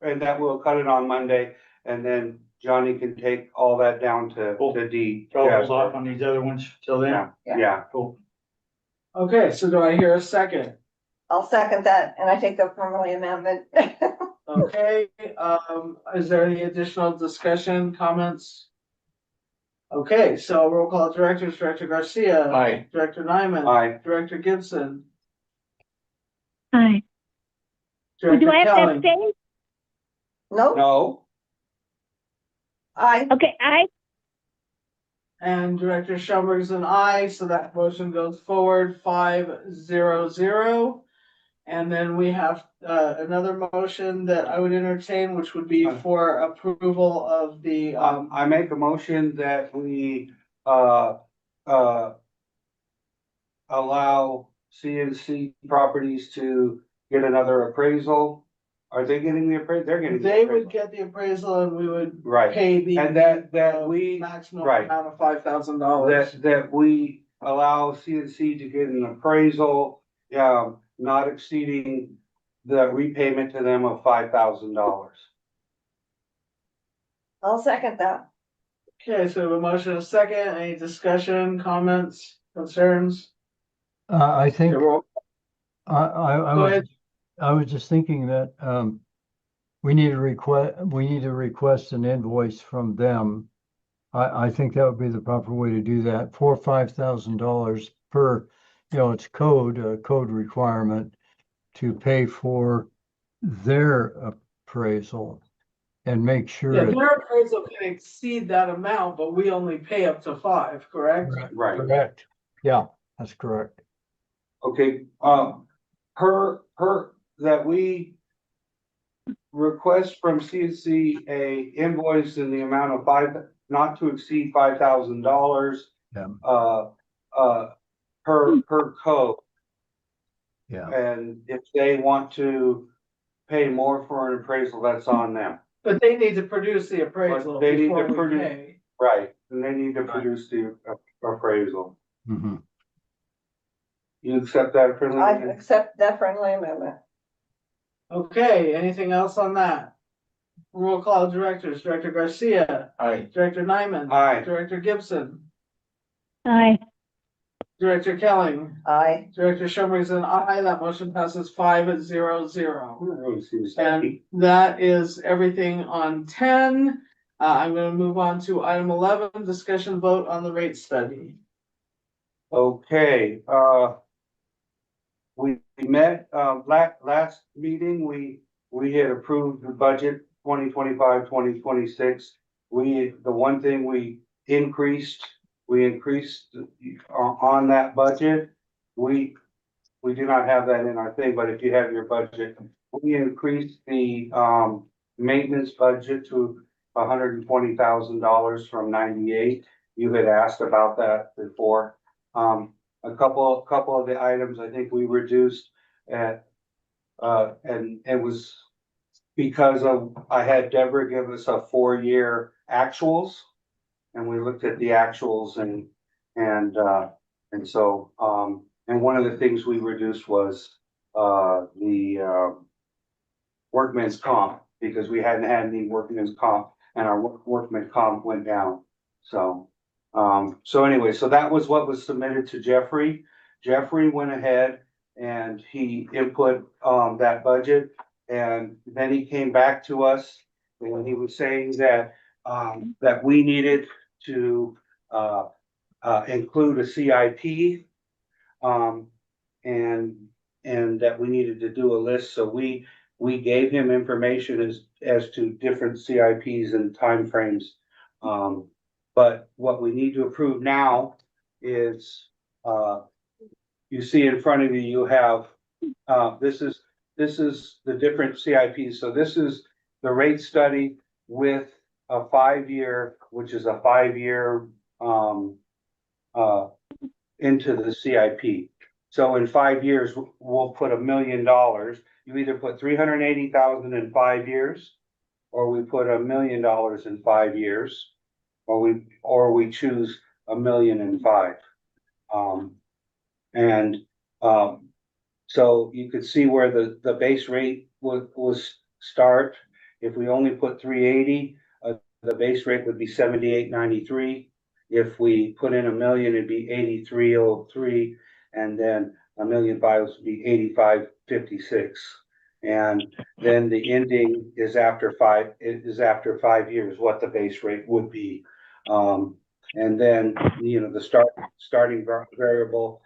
and that we'll cut it on Monday, and then Johnny can take all that down to D. So hold off on these other ones till then. Yeah. Cool. Okay, so do I hear a second? I'll second that, and I take the friendly amendment. Okay, is there any additional discussion, comments? Okay, so roll call directors, Director Garcia. Aye. Director Nyman. Aye. Director Gibson. Aye. Do Director I have to Kelly. abstain? Nope, No, aye. Okay, aye. And Director Schoenberg's an aye, so that motion goes forward 5-0-0. And then we have another motion that I would entertain, which would be for approval of the I make a motion that we, allow CNC Properties to get another appraisal. Are they getting the appraisal? They're getting. the they would appraisal. get the appraisal and we would Right, pay the and that we, maximum right. amount of $5,000. that we allow CNC to get an appraisal, not exceeding the repayment to them of $5,000. I'll second that. Okay, so we have a motion, a second, any discussion, comments, concerns? I think, Okay, roll- I Go was, ahead. I was just thinking that, we need to request an invoice from them. I think that would be the proper way to do that, for $5,000 per, it's a code requirement to pay for their appraisal and make Yeah, sure. their appraisal can exceed that amount, but we only pay up to 5, correct? Right. Correct. Yeah, that's correct. Okay, that we request from CNC a invoice in the amount of not to exceed $5,000. Yeah. Per code. Yeah. And if they want to pay more for an appraisal, that's on them. But they need to produce the appraisal They need to before we produce- pay. Right, and they need to produce the appraisal. Mm-hmm. You accept that, I friendly? accept that friendly amendment. Okay, anything else on that? Roll call directors, Director Garcia, Aye. Director Nyman. Aye. Director Gibson, Aye. Director Kelling, Aye. Director Schoenberg's an aye, that motion passes 5-0-0. And And that is everything on 10. I'm gonna move on to item 11, discussion vote on the rate study. okay, we met, last meeting, we had approved the budget 2025-2026. The one thing we increased on that budget. We do not have that in our thing, but if you have your budget, we increased the, maintenance budget to $120,000 from 98. You had asked about that before. A couple of the items I think we reduced and it was because I had Deborah give us a 4-year actuals. And we looked at the actuals and so, and one of the things we reduced was, the workman's comp, because we hadn't had any workman's comp and our workman's comp went down. So, anyway, so that was what was submitted to Jeffrey. Jeffrey went ahead and he input, that budget. And then he came back to us and he was saying that, that we needed to, include a CIP. And that we needed to do a list, so we gave him information as to different CIPs and timeframes. But what we need to approve now is, you see in front of you, you have, this is the different CIPs, so this is the rate study with a 5-year, which is a 5-year, into the CIP. So in 5 years, we'll put $1 million. You either put 380,000 in 5 years, or we put $1 million in 5 years, or we choose $1 million in 5. So you could see where the base rate was start. If we only put 380, the base rate would be 78.93. If we put in $1 million, it'd be 83.03, and then 1,000,005 would be 8556. And then the ending is after 5 years, what the base rate would be. And then, the starting variable,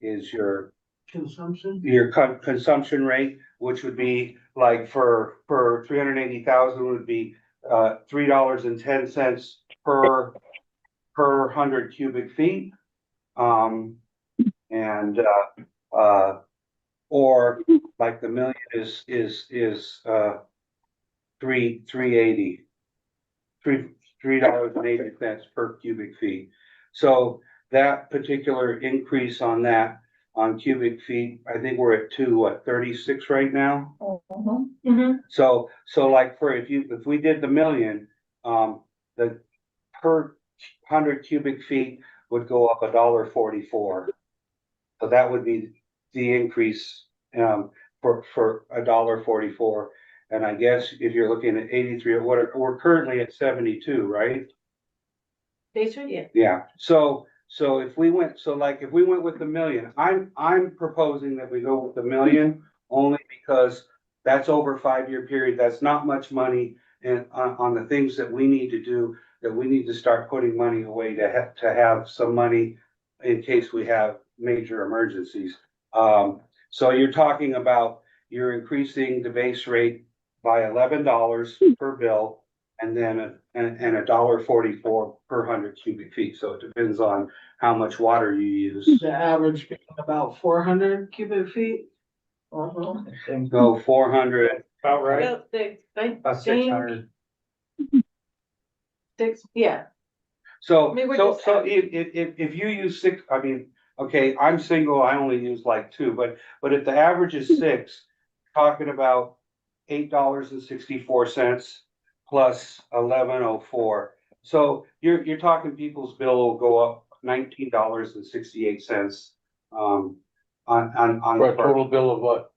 is your Consumption? consumption rate, which would be like for 380,000 would be $3.10 per 100 cubic feet. And or like the million is $3.80 per cubic feet. So that particular increase on that, on cubic feet, I think we're at 36 right now. So like if we did the million, the per 100 cubic feet would go up $1.44. So that would be the increase, for $1.44. And I guess if you're looking at 83, we're currently at 72, right? Base rate, yeah. Yeah, so if we went with the million, I'm proposing that we go with the million only because that's over a 5-year period. That's not much money, and on the things that we need to do, that we need to start putting money away to have some money in case we have major emergencies. So you're talking about, you're increasing the base rate by $11 per bill, and then $1.44 per 100 cubic feet. So it depends on how much water you use. The average being about 400 cubic feet. So 400. About right. Well, About 600. Yeah. So, I mean, we're so, just so if you use 6, I mean, okay, I'm single, I only use like 2, but if the average is 6, talking about $8.64 plus 11.04. So you're talking people's bill will go up $19.68, on For a total bill of what?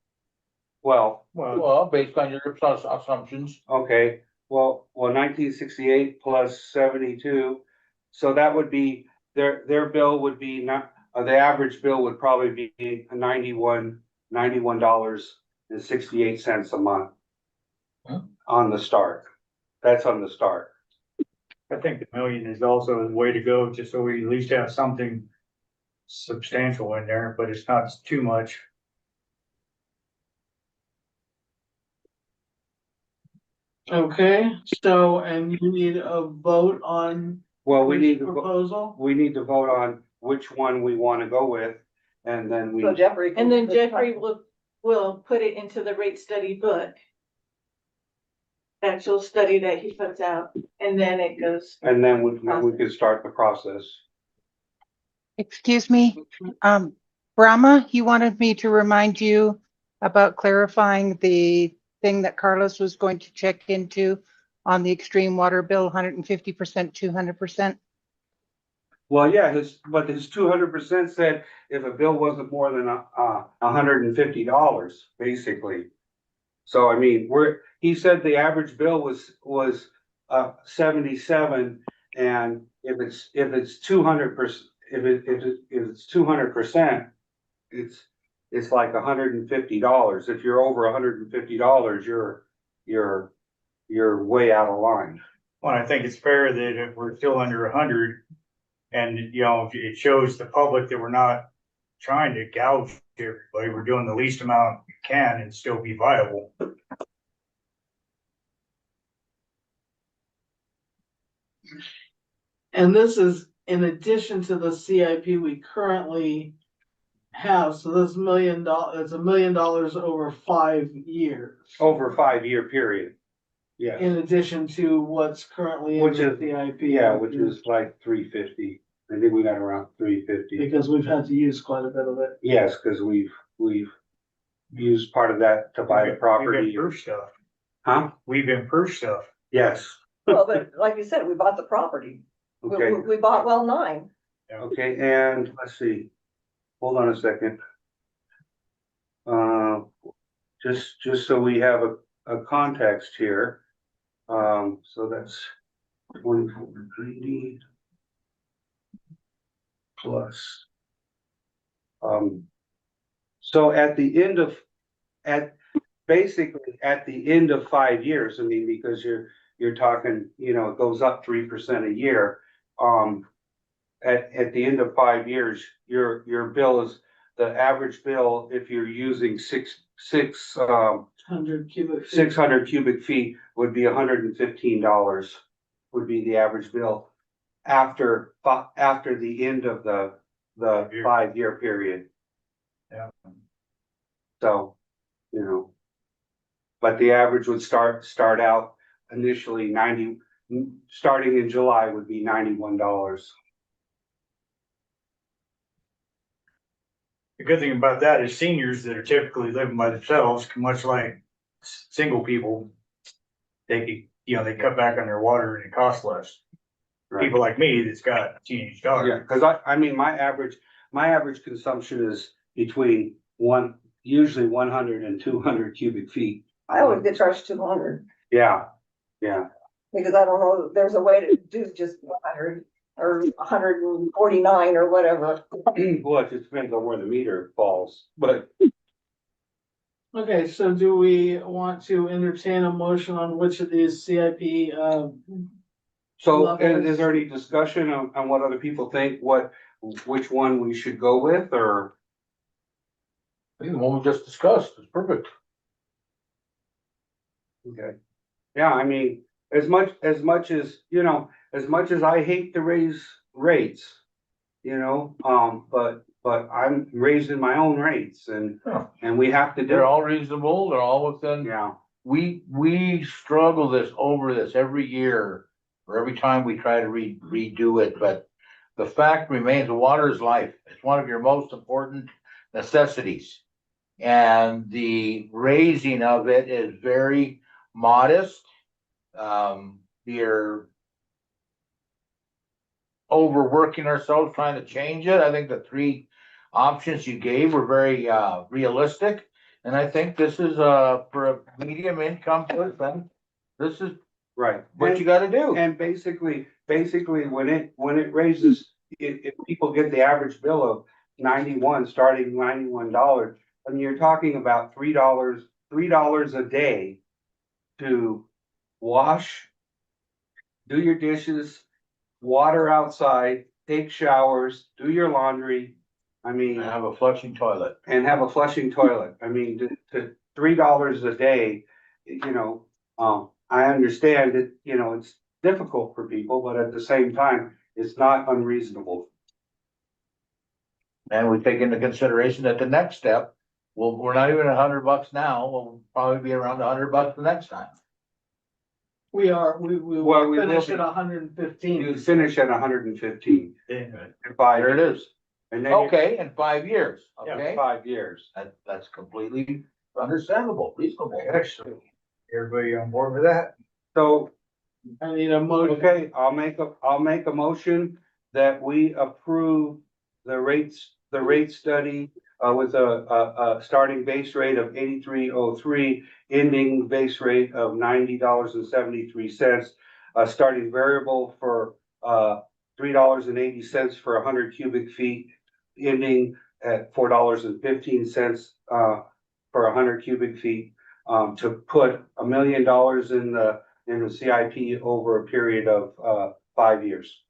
well, Well, based on your assumptions. okay, well, 1968 plus 72, so that would be, their bill would be not, the average bill would probably be $91.68 a month. On the start, that's on the start. I think the million is also the way to go, just so we at least have something substantial in there, but it's not too much. Okay, so, and you need a vote on Well, we this need to, proposal? we need to vote on which one we want to go with, and then we, So Jeffrey. And then Jeffrey will put it into the rate study book. Actual study that he puts out, and then it goes. and then we can start the process. Excuse me, Brahma, you wanted me to remind you about clarifying the thing that Carlos was going to check into on the extreme water bill, 150%, 200%. Well, yeah, his 200% said if a bill wasn't more than $150, basically. So I mean, he said the average bill was 77, and if it's 200%, if it's 200%, it's like $150. If you're over $150, you're way out of line. Well, I think it's fair that if we're still under 100, and it shows the public that we're not trying to gouge everybody, we're doing the least amount we can and still be viable. And this is in addition to the CIP we currently have, so this $1 million, it's $1 million over 5 years. Over a 5-year period. Yeah. In addition to what's currently in Which the is, CIP. yeah, which is like 350. I think we got around 350. Because we've had to use quite a bit of it. Yes, because we've used part of that to buy the property. We've improved stuff. Huh? We've improved stuff. Yes. Well, but like you said, we bought the property. Okay. We bought well 9. Okay, and let's see. Hold on a second. Just so we have a context here. So that's 2490 plus So at the end of, basically at the end of 5 years, I mean, because you're talking, it goes up 3% a year. At the end of 5 years, your bill is, the average bill, if you're using 100 cubic feet. 600 cubic feet would be $115, would be the average bill after the end of the 5 year period. Yeah. So, but the average would start out initially starting in July would be $91. The good thing about that is seniors that are typically living by themselves, much like single people, they they cut back on their water and it costs less. Right. People like me that's got a teenage daughter. Yeah, cause I mean, my average consumption is between usually 100 and 200 cubic feet. I always get charged 200 Yeah, because I don't know, there's a way to do just 100 or 149 or whatever. well, it just depends on where the meter falls, but Okay, so do we want to entertain a motion on which of these CIP, so levels. is there any discussion on what other people think, which one we should go with, or? I think the one we just discussed is perfect. Okay. Yeah, I mean, as much as I hate to raise rates, but I'm raising my own rates and we have to do. They're all reasonable, they're all within. Yeah, We struggle over this every year, or every time we try to redo it, but the fact remains, water is life. It's one of your most important necessities. And the raising of it is very modest. We're overworking ourselves trying to change it. I think the 3 options you gave were very realistic. And I think this is for a medium income person, this is right. what you gotta do. And basically when it raises, if people get the average bill of starting $91, and you're talking about $3 a day to wash, do your dishes, water outside, take showers, do your laundry. I mean, I have a flushing toilet. I mean, to $3 a day, I understand that, it's difficult for people, but at the same time, it's not unreasonable. And we take into consideration that the next step, well, we're not even $100 now, we'll probably be around $100 the next time. we Well, we finish will at 115. You finish at 115. Yeah. There it is. And then Okay, in 5 years, yeah, okay? 5 years. That's completely understandable, reasonable. Actually, everybody on board with that? So, I need a motion. okay, I'll make a motion that we approve the rate study with a starting base rate of 83.03, ending base rate of $90.73, starting variable for $3.80 for 100 cubic feet, ending at $4.15 for 100 cubic feet, to put $1 million in the CIP over a period of 5 years.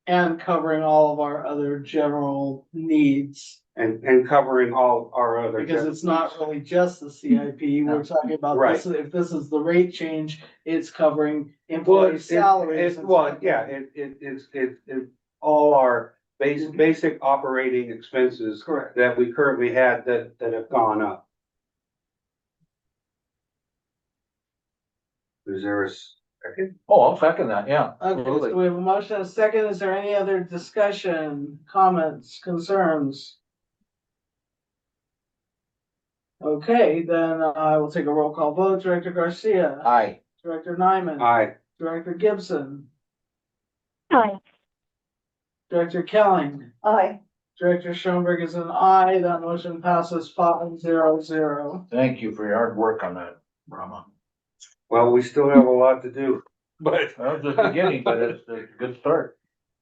And covering all of our other general needs, And covering all our other. because it's not really just the CIP, we're talking about Right. this, if this is the rate change, it's covering Well, employee salaries. and stuff. It's all our basic operating expenses. Correct. That we currently had that have gone up. Is there a second? Oh, I'll second that, yeah. Okay, absolutely. so we have a motion, and a second, is there any other discussion, comments, concerns? Okay, then I will take a roll call vote, Director Garcia, Aye. Director Nyman, Aye. Director Gibson, Aye. Director Kelling, Aye. Director Schoenberg is an aye, that motion passes 5-0-0. Thank you for your hard work on that, Brahma. Well, we still have a lot to do, but. Well, just beginning, but it's a good start.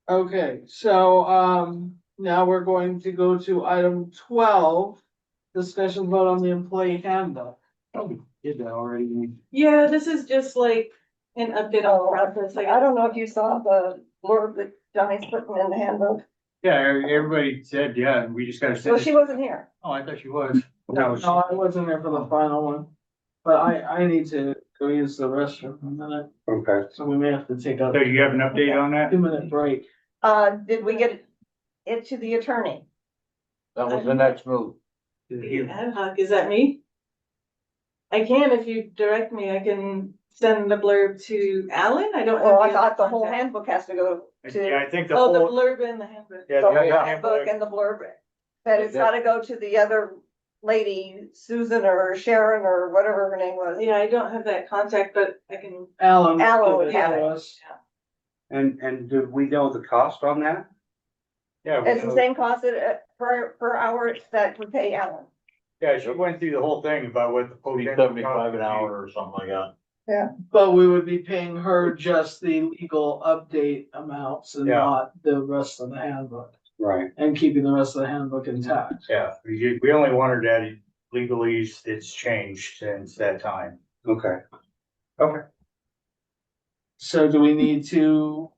Okay, so, now we're going to go to item 12. Discussion vote on the employee handbook. Did that already? Yeah, this is just like an update on the process. I don't know if you saw the blurb that Johnny's putting in the handbook. Yeah, everybody said, yeah, we just gotta Well, send she it. wasn't here. Oh, I thought she was. No, I wasn't there for the final one. But I need to go use the restroom for a minute, Okay. so we may have to take a So you have an update on that? 2-minute break. Did we get it to the attorney? That was the next move. Ad hoc, is that me? I can, if you direct me, I can send the blurb to Alan. I don't. have Well, I the thought the other whole contact. handbook has to go Yeah, to, I think the Oh, the whole, blurb in the handbook. yeah, the the whole handbook. handbook and the blurb. That it's gotta go to the other lady, Susan or Sharon or whatever her name was. Yeah, I don't have that contact, but I can. Alan. Alan would did it have for it. us. And do we know the cost on that? Yeah, It's the same cost per hour that we pay Alan. yeah, she went through the whole thing about what the. $75 an hour or something like that. But we would be paying her just the legal update amounts and Yeah. not the rest of the handbook. Right. And keeping the rest of the handbook intact. Yeah, we only wanted that legalese, it's changed since that time. Okay. So do we need to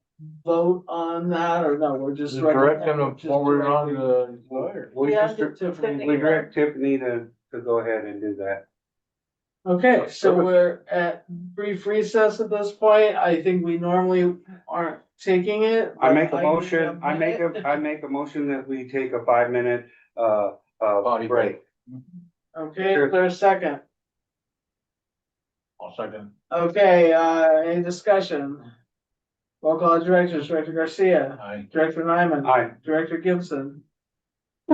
vote on that or no, we're just. Direct them recommending- to forward it on to the lawyer. We Yeah, just, Tiffany. we direct Tiffany to go ahead and do that. Okay, so we're at brief recess at this point. I think we normally aren't taking it. I make a but motion, I make minute. a motion that we take a 5-minute, Body break. Okay, is there a second? I'll second. Okay, any discussion? Roll call directors, Director Garcia, Aye. Director Nyman. Aye. Director Gibson,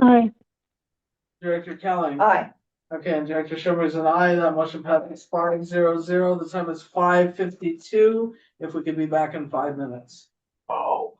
Aye. Director Kelly. Aye. Okay, and Director Schoenberg is an aye. That motion passes 5-0. The time is 5:52. If we could be back in 5 minutes. Oh.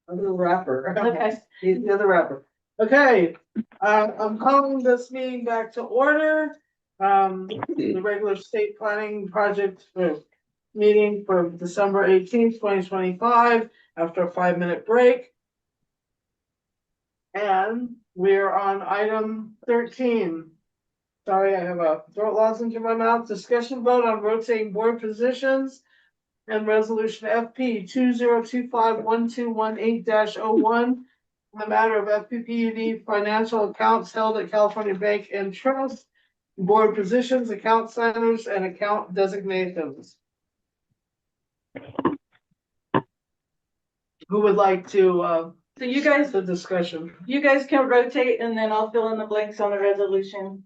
I'm the rapper. Okay. He's the other rapper. Okay, I'm calling this meeting back to order. The regular state planning project meeting for December 18th, 2025, after a 5-minute break. And we're on item 13. Sorry, I have a throat lozenge in my mouth. Discussion vote on rotating board positions and resolution FP 20251218-01. In the matter of FPPUD financial accounts held at California Bank and Trust, board positions, account signers, and account designations. Who would like to, So you guys, the discussion? you guys can rotate and then I'll fill in the blanks on the resolution.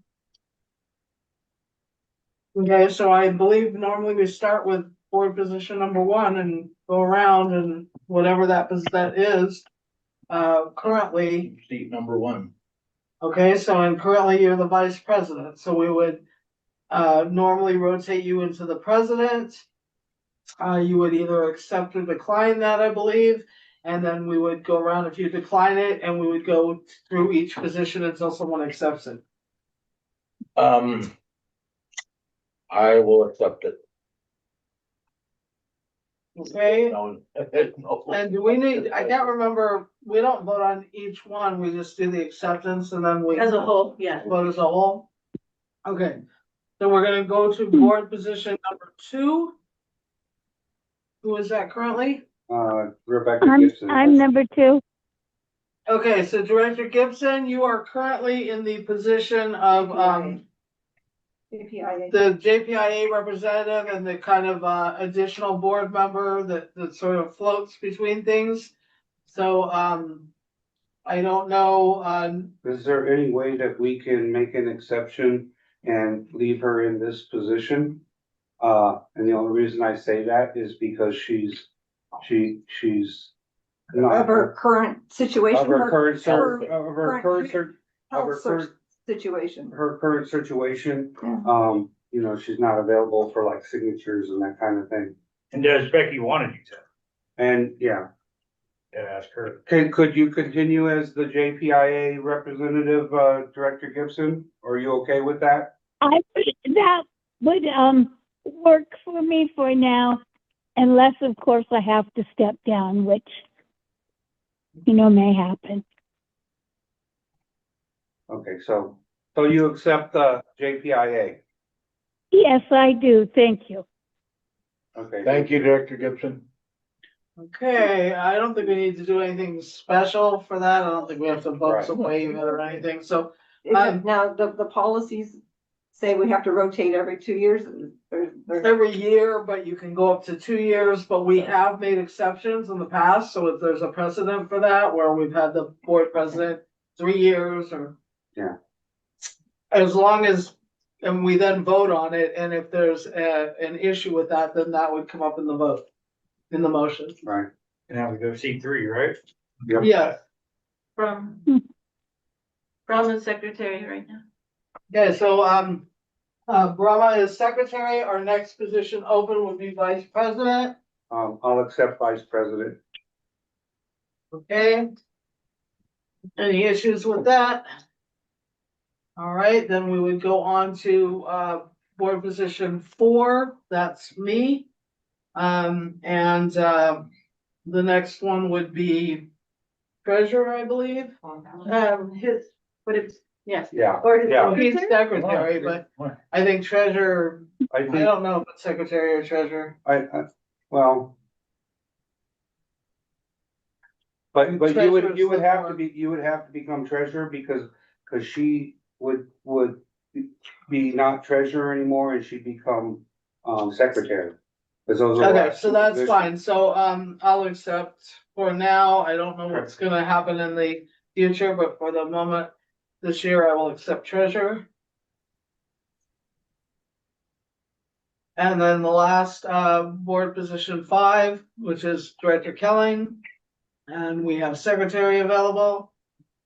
Okay, so I believe normally we start with board position number 1 and go around and whatever that is. Currently, Seat number 1. okay, so and currently you're the vice president, so we would normally rotate you into the president. You would either accept or decline that, I believe, and then we would go around if you decline it, and we would go through each position until someone accepts it. I will accept it. Okay, No. and do we need, I can't remember, we don't vote on each one, we just do the acceptance and then we. As a whole, yeah. Vote as a whole? Okay, so we're gonna go to board position number 2. Who is that currently? Rebecca I'm, Gibson. I'm number 2. Okay, so Director Gibson, you are currently in the position of, JPIA. the JPIA representative and the kind of, additional board member that sort of floats between things. So, I don't know, Is there any way that we can make an exception and leave her in this position? And the only reason I say that is because she's not. Of her current situation. Of her current Health search situation. her current situation, Yeah. you know, she's not available for like signatures and that kind of thing. And does Becky want to do that? And yeah, Ask her. could you continue as the JPIA representative, Director Gibson? Are you okay with that? That would, work for me for now, unless of course I have to step down, which, may happen. Okay, so you accept JPIA? Yes, I do. Thank you. Okay. Thank you, Director Gibson. okay, I don't think we need to do anything special for that. I don't think we have to vote Right. some waive it or anything, so. Now, the policies say we have to rotate every 2 years. There's Every year, but you can go up to 2 years, but we have made exceptions in the past, so if there's a precedent for that, where we've had the board president 3 years or. Yeah. As long as, and we then vote on it, and if there's an issue with that, then that would come up in the vote, in the motion. Right. And now we go C3, right? Yep. Yeah, From the secretary right now. okay, so, Brahma is secretary, our next position open would be vice president, I'll accept vice president. okay? Any issues with that? All right, then we would go on to, board position 4, that's me. The next one would be treasurer, I believe. Yes. Yeah. Or his Yeah. He's secretary, but I think treasurer, I I think, don't know if it's secretary or treasurer. well. But you would Treasurer's have the to you would have to become treasurer because she would be not treasurer anymore and she'd become, secretary. Cause those are. the Okay, last so two that's positions. fine. So, I'll accept for now. I don't know what's gonna happen in the future, but for the moment, this year I will accept treasurer. And then the last, board position 5, which is Director Kelling. And we have secretary available.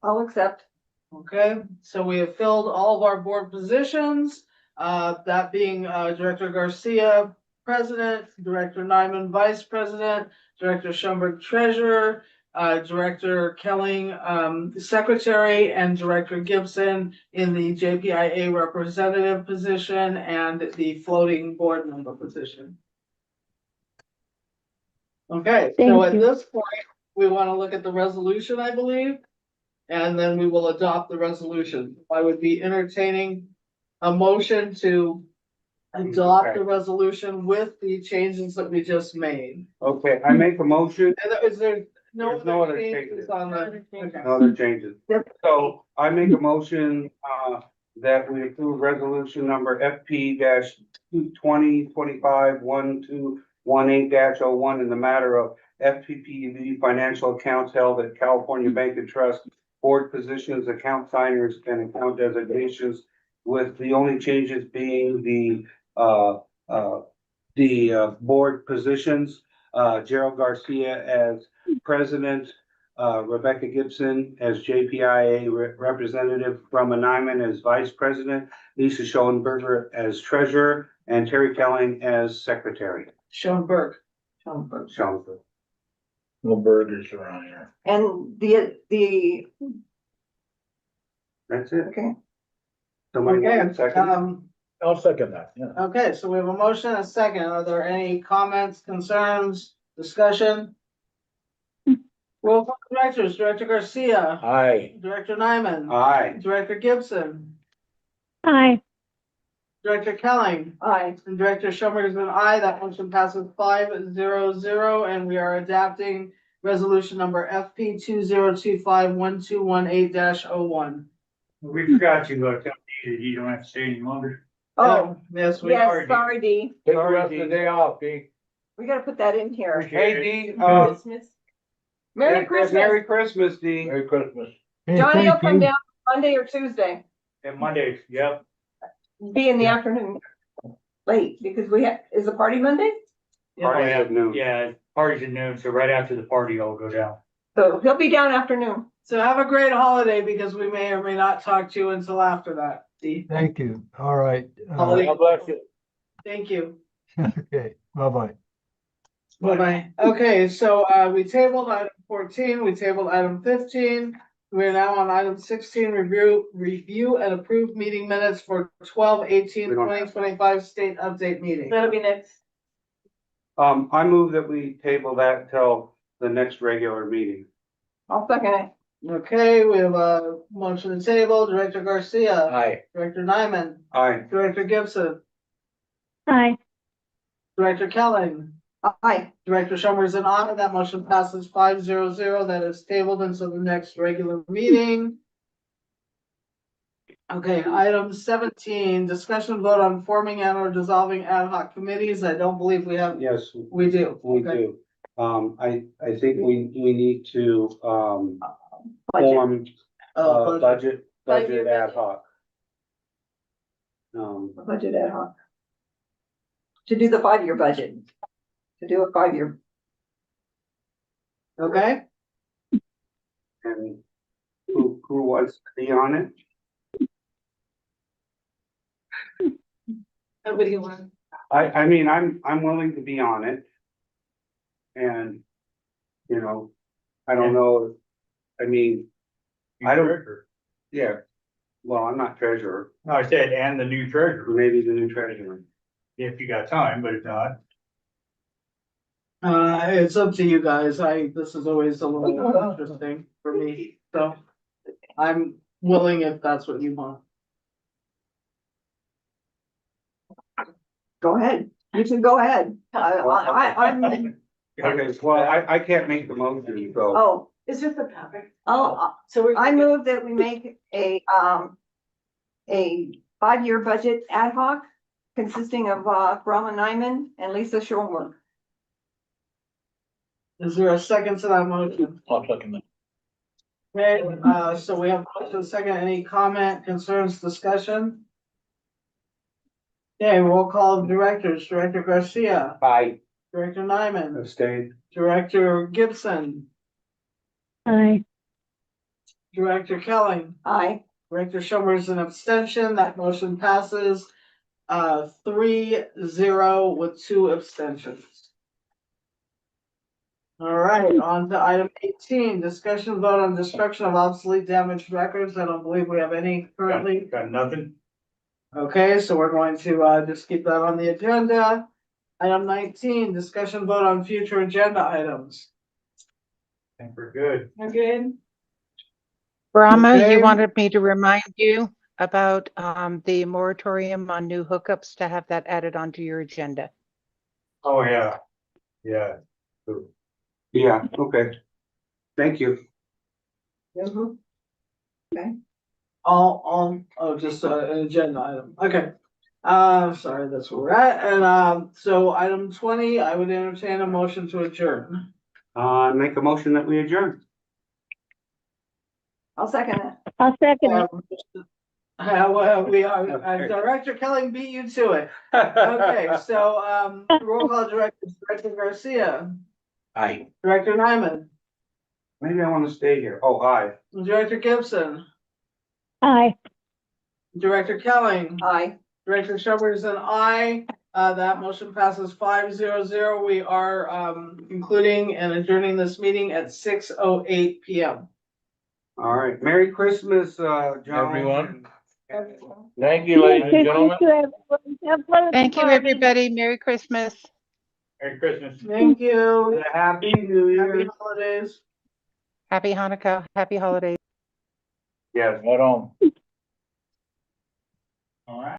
I'll accept. Okay, so we have filled all of our board positions, that being, Director Garcia, president, Director Nyman, vice president, Director Schoenberg, treasurer, Director Kelling, secretary, and Director Gibson in the JPIA representative position and the floating board member position. Okay, so Thank at you. this point, we want to look at the resolution, I believe. And then we will adopt the resolution. I would be entertaining a motion to adopt the resolution with the changes that we just made. Okay, I make a motion, And is there There's no other changes changes. on the? Okay. no other changes. Yep. So I make a motion, that we approve resolution number FP 2025-1218-01 in the matter of FPPB financial accounts held at California Bank and Trust, board positions, account signers, and account designations, with the only changes being the board positions, Gerald Garcia as president, Rebecca Gibson as JPIA representative, Brahma Nyman as vice president, Lisa Schoenberger as treasurer, and Terry Kelling as secretary. Schoenberg. Schoenberger. No burgers around here. And That's it. okay, Somebody want Okay, a second? I'll second that, yeah. okay, so we have a motion, and a second. Are there any comments, concerns, discussion? Roll call directors, Director Garcia, Aye. Director Nyman, Aye. Director Gibson, Aye. Director Kelling, aye. and Director Schoenberg is an aye. That motion passes 5-0-0, and we are adapting resolution number FP 2025-1218-01. We forgot you, tell you that you don't have to stay any longer. Oh, Yes, we yes, are. sorry, Dee. Take the rest of the day off, Dee. We gotta put that in here. Hey, Dee, Christmas. Merry Christmas. Merry Christmas, Dee. Merry Christmas. Hey, Johnny will thank come you. down Monday or Tuesday, And Mondays, yep. be in the afternoon. Late, because is the party Monday? Party at noon. Yeah, party's at noon, so right after the party, I'll go down. So he'll be down afternoon. So have a great holiday, because we may or may not talk to you until after that. Dee. Thank you. All right. Holiday. God bless you. Thank you. Okay, bye-bye. Bye-bye. Okay, so, we tabled item 14, we tabled item 15. We're now on item 16, review and approve meeting minutes for 12/18/2025 state update meeting. That'll be next. I move that we table that till the next regular meeting. I'll second it. Okay, we have a motion to table, Director Garcia, Aye. Director Nyman, Aye. Director Gibson, Aye. Director Kelling, Aye. Director Schoenberg is an aye. That motion passes 5-0-0. That is tabled until the next regular meeting. Okay, item 17, discussion vote on forming and or dissolving ad hoc committees. I don't believe we have, Yes, we do. we Okay. do. I think we need to, Budget. form, Budget. budget Five-year ad budget. hoc. Budget ad hoc. To do the 5-year budget. To do a 5-year. Okay, And who wants to be on it? Nobody wants. I mean, I'm willing to be on it. And, you know, I don't know, I mean, I don't- Treasurer. yeah, well, I'm not treasurer, No, I said, and the new treasurer, maybe the new treasurer. if you got time, but if not. it's up to you guys. This is always a little interesting for me, so I'm willing if that's what you want. Go ahead. You can go ahead. I'm, Okay, well, I can't make the motion, so. oh, It's just a topic. so we're. I move that we make a 5-year budget ad hoc consisting of, Brahma Nyman and Lisa Schoenberg. Is there a second to that motion? I'll second that. Okay, so we have motion second. Any comment, concerns, discussion? Okay, roll call of directors. Director Garcia, Aye. Director Nyman, Abstain. Director Gibson, Aye. Director Kelling, Aye. Director Schoenberg is an abstention. That motion passes 3-0 with 2 abstentions. All right, on to item 18, discussion vote on destruction of obsolete damaged records. I don't believe we have any currently. Got nothing? Okay, so we're going to just keep that on the agenda. Item 19, discussion vote on future agenda items. I think we're good. We're good. Brahma, Okay. you wanted me to remind you about the moratorium on new hookups to have that added onto your agenda. Oh, yeah. Yeah. Yeah, okay. Thank you. Just an agenda item. Okay. Sorry, that's where we're at. And so item 20, I would entertain a motion to adjourn. Make a motion that we adjourn. I'll second it. I'll second it. Well, we are, Director Kelly beat you to it. Okay, so, roll call director, Director Garcia, Aye. Director Nyman, Maybe I wanna stay here. Oh, aye. Director Gibson, Aye. Director Kelly, Aye. Director Schoenberg is an aye. That motion passes 5-0-0. We are, concluding and adjourning this meeting at 6:08 PM. All right. Merry Christmas, John. Everyone. Thank you, ladies and Merry gentlemen. Christmas to everyone. Have fun at the Thank you, party. everybody. Merry Christmas. Merry Christmas. Thank you. Happy New Year. Happy holidays. Happy Hanukkah. Happy holidays. Yes. Right on. All right.